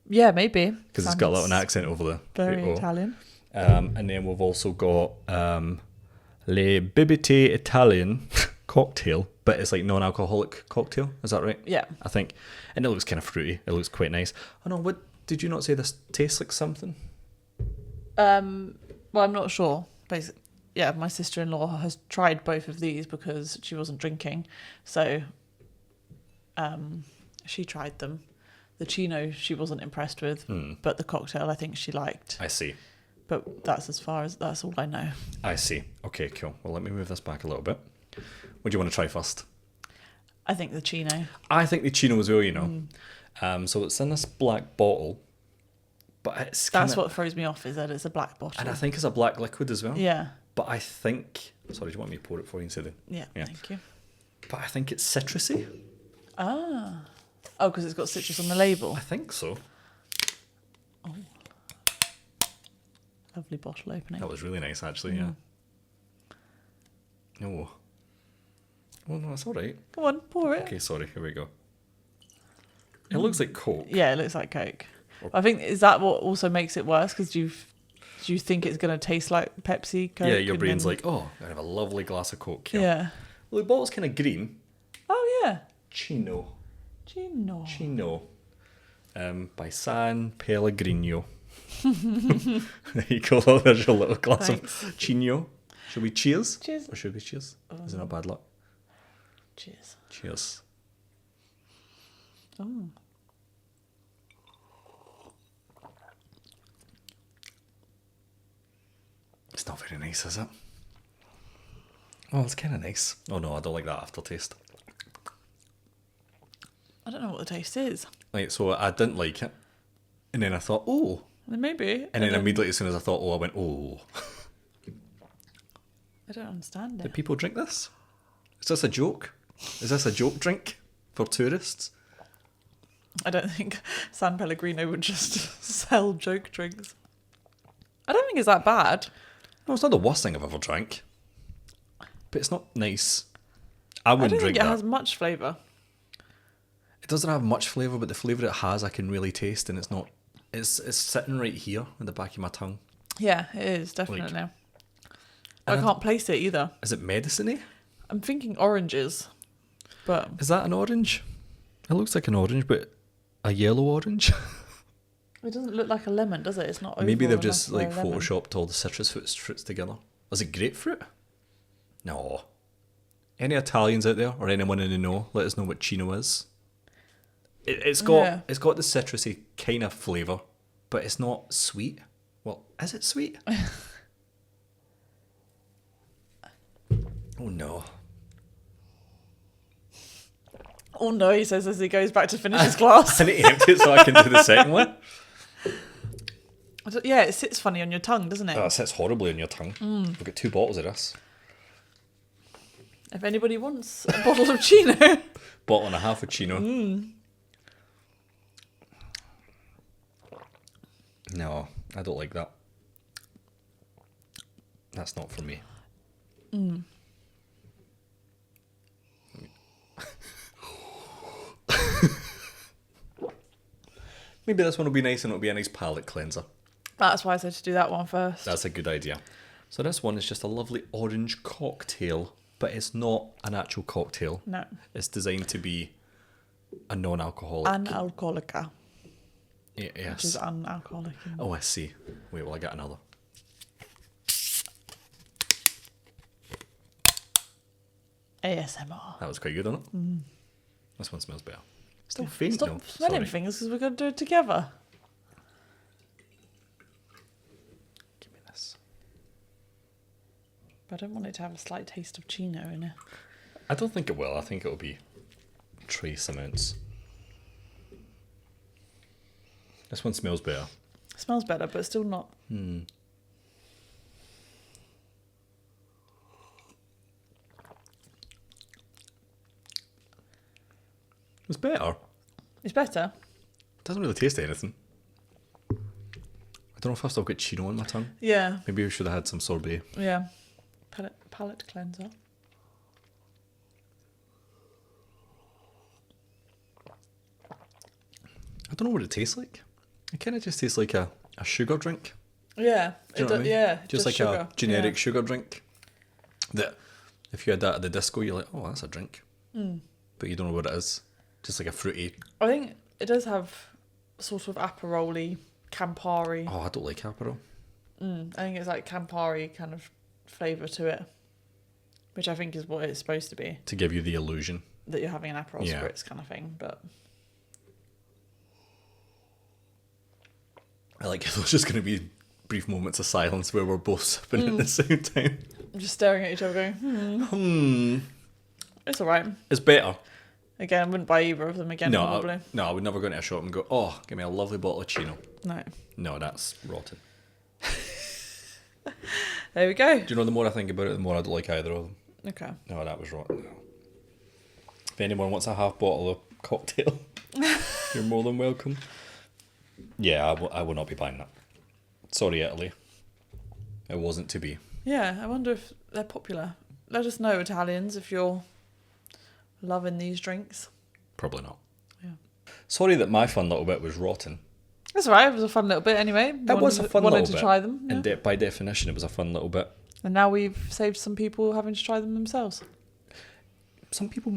Yeah, maybe. because it's got a little accent over the Very O. Italian. And then we've also got Le Bibite Italian cocktail, but it's like non-alcoholic cocktail. Is that right? Yeah. I think. And it looks kind of fruity. It looks quite nice. Oh no, what did you not say this tastes like something? Well, I'm not sure. Basically, yeah, my sister-in-law has tried both of these because she wasn't drinking. So she tried them. The Chino she wasn't impressed with, but the cocktail I think she liked. I see. But that's all I know. I see. Okay, cool. Well, let me move this back a little bit. What do you want to try first? I think the Chino. I think the Chino as well, you know. So it's in this black bottle, but it's That's kinda, what throws me off is that it's a black bottle. and I think it's a black liquid as well. Yeah. But I think Sorry, do you want me to pour it for you instead of... Yeah, Yeah. thank you. But I think it's citrusy. Ah. Oh, because it's got citrus on the label. I think so. Lovely bottle opening. That was really nice, actually, yeah. Oh. Well, no, it's all right. Come on, pour it. Okay, sorry, here we go. It looks like Coke. Yeah, it looks like Coke. I think, is that what also makes it worse? Because do you think it's going to taste like Pepsi, Coke? Yeah, your and brain's then- like, oh, I have a lovely glass of Coke here. Yeah. Well, the bottle's kind of green. Oh, yeah. Chino. Gino. By San Pellegrino. There you go. There's your little glass Thanks. of Chino. Should we cheers? Cheers. Or should we cheers? Is it not bad luck? Cheers. Cheers. Oh. It's not very nice, is it? Well, it's kind of nice. Oh no, I don't like that aftertaste. I don't know what the taste is. Like, so I didn't like it. And then I thought, oh. Maybe. And then immediately as soon as I thought, oh, I went, oh. I don't understand Do it. people drink this? Is this a joke? Is this a joke drink for tourists? I don't think San Pellegrino would just sell joke drinks. I don't think it's that bad. No, it's not the worst thing I've ever drank. But it's not nice. I I wouldn't don't drink think it that. has much flavour. It doesn't have much flavour, but the flavour it has I can really taste, and it's not... It's sitting right here in the back of my tongue. Yeah, it is, definitely. And I I- can't place it either. Is it medicine-y? I'm thinking oranges, but Is that an orange? It looks like an orange, but a yellow orange. it doesn't look like a lemon, does it? It's not. Maybe they've oval just enough like for a lemon. photoshopped all the citrus fruits together. Was it grapefruit? No. Any Italians out there or anyone in the know, let us know what Chino is. It's got Yeah. it's got the citrusy kind of flavour, but it's not sweet. Well, is it sweet? Oh no. Oh no, he says as he goes back to finish his glass. I need to empty it so I can do the second one. Yeah, it sits funny on your tongue, doesn't it? Oh, it sits horribly on your tongue. We've got 2 bottles of this. If anybody wants a bottle of Chino. Bottle and a half of Chino. No, I don't like that. That's not for me. Maybe this one will be nice and it'll be a nice palate cleanser. That's why I said to do that one first. That's a good idea. So this one is just a lovely orange cocktail, but it's not an actual cocktail. No. It's designed to be a non-alcoholic. Analcoholica, Yes. which is unalcoholic. Oh, I see. Wait, will I get another? ASMR. That was quite good, wasn't it? This one smells better. Still faint Stop though. smelling Sorry. things because we're going to do it together. Give me this. But I don't want it to have a slight taste of Chino in it. I don't think it will. I think it'll be trace amounts. This one smells better. Smells better, but still not. It's better. It's better. It doesn't really taste anything. I don't know if I've still got Chino on my tongue. Yeah, Maybe we should have had some sorbet. yeah. Palate cleanser. I don't know what it tastes like. It kind of just tastes like a sugar drink. Yeah, Do you know what I mean? yeah. Just like sugar. a generic Yeah. sugar drink. That if you had that at the disco, you're like, oh, that's a drink. But you don't know what it is. Just like a fruity. I think it does have sort of Aperol-y, Campari. Oh, I don't like Aperol. I think it's like Campari kind of flavour to it, which I think is what it's supposed to be. To give you the illusion. That you're having an Aperol Yeah. spritz kind of thing, but I like how there's just going to be brief moments of silence where we're both sipping at the same time. I'm just staring at each other going, it's alright. It's better. Again, I wouldn't buy either of them again, probably. I would never go into a shop and go, oh, give me a lovely bottle of Chino. No. No, that's rotten. There we go. Do you know, the more I think about it, the more I don't like either of them. Okay. No, that was wrong. No. If anyone wants a half bottle of cocktail, you're more than welcome. Yeah, I will not be buying that. Sorry, Italy. It wasn't to be. Yeah, I wonder if they're popular. Let us know, Italians, if you're loving these drinks. Probably not. Yeah. Sorry that my fun little bit was rotten. That's all right. It was a fun little bit anyway. It was a fun little bit. Wanted to try them. Yeah. And by definition, it was a fun little bit. And now we've saved some people having to try them themselves. Some people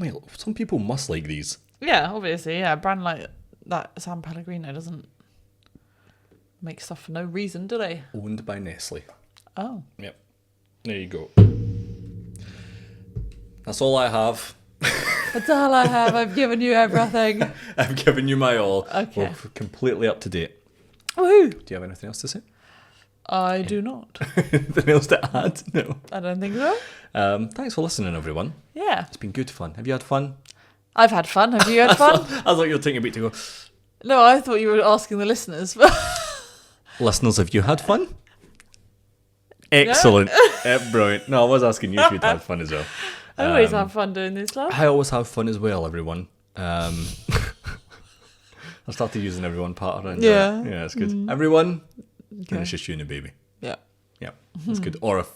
must like these. Yeah, obviously. Yeah, a brand like that San Pellegrino doesn't make stuff for no reason, do they? Owned by Nestle. Oh. Yep. There you go. That's all I have. That's all I have. I've given you everything. I've given you my all. Okay. We're completely up to date. Woohoo! Do you have anything else to say? I do not. Anything else to add? No. I don't think so. Thanks for listening, everyone. Yeah. It's been good fun. Have you had fun? I've had fun. Have you had fun? I thought you were taking a bit to go. No, I thought you were asking the listeners. Listeners, have you had fun? Excellent. Brilliant. No, I was asking you if you'd had fun as well. I always have fun doing this, love. I always have fun as well, everyone. I started using everyone part around. Yeah. Yeah, it's good. Everyone, Okay. and it's just you and the baby. Yeah. Yeah, that's good. Or if,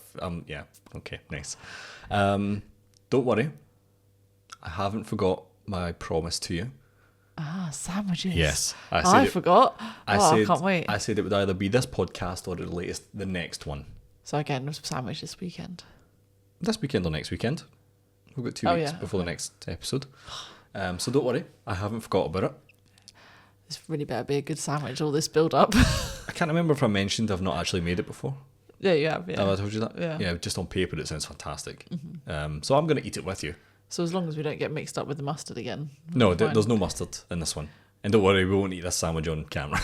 yeah, okay, nice. Don't worry, I haven't forgot my promise to you. Ah, sandwiches. Yes, I forgot. I I can't wait. I said it would either be this podcast or the next one. So again, there's sandwich this weekend. This weekend or next weekend. We've got 2 Oh, weeks yeah. before the next episode. So don't worry, I haven't forgot about it. This really better be a good sandwich, all this build up. I can't remember if I mentioned I've not actually made it before. Yeah, you have, yeah. Have I told you that? Yeah. just on paper it sounds fantastic. So I'm going to eat it with you. So as long as we don't get mixed up with the mustard again. No, we'll be fine. there's no mustard in this one. And don't worry, we won't eat this sandwich on camera.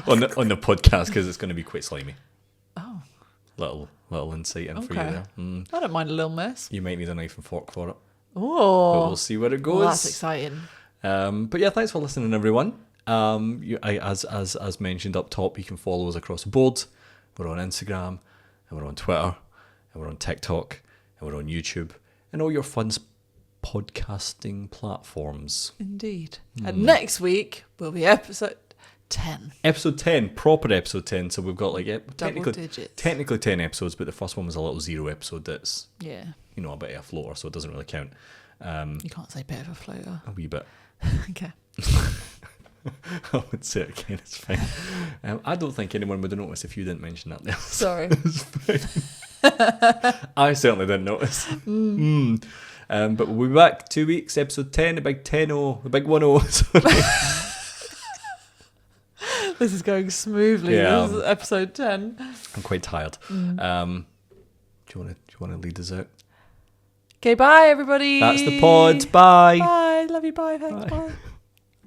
on the podcast, because it's going to be quite slimy. Oh, Little insight in for you Okay. there. I don't mind a little mess. You might need a knife and fork for it. But Oh, we'll see where it goes. well, that's exciting. But yeah, thanks for listening, everyone. As mentioned up top, you can follow us across the board. We're on Instagram, and we're on Twitter, and we're on TikTok, and we're on YouTube, and all your fun podcasting platforms. Indeed. And next week will be episode 10. Episode 10, proper episode 10. So we've got like Double digits. technically 10 episodes, but the first one was a little 0 episode that's, Yeah. a bit of a floater, so it doesn't really count. You can't say bit of a floater. A wee bit. Okay. I would say it again, it's fine. I don't think anyone would have noticed if you didn't mention that there. Sorry. It's fine. I certainly didn't notice. But we'll be back 2 weeks, episode 10, the big 10-0, the big 1-0. Sorry. This is going smoothly. Yeah. This is episode 10. I'm quite tired. Do you want to lead us out? Okay, bye everybody. That's the pod. Bye. Bye. Love you. Bye. Thanks. Bye. Bye.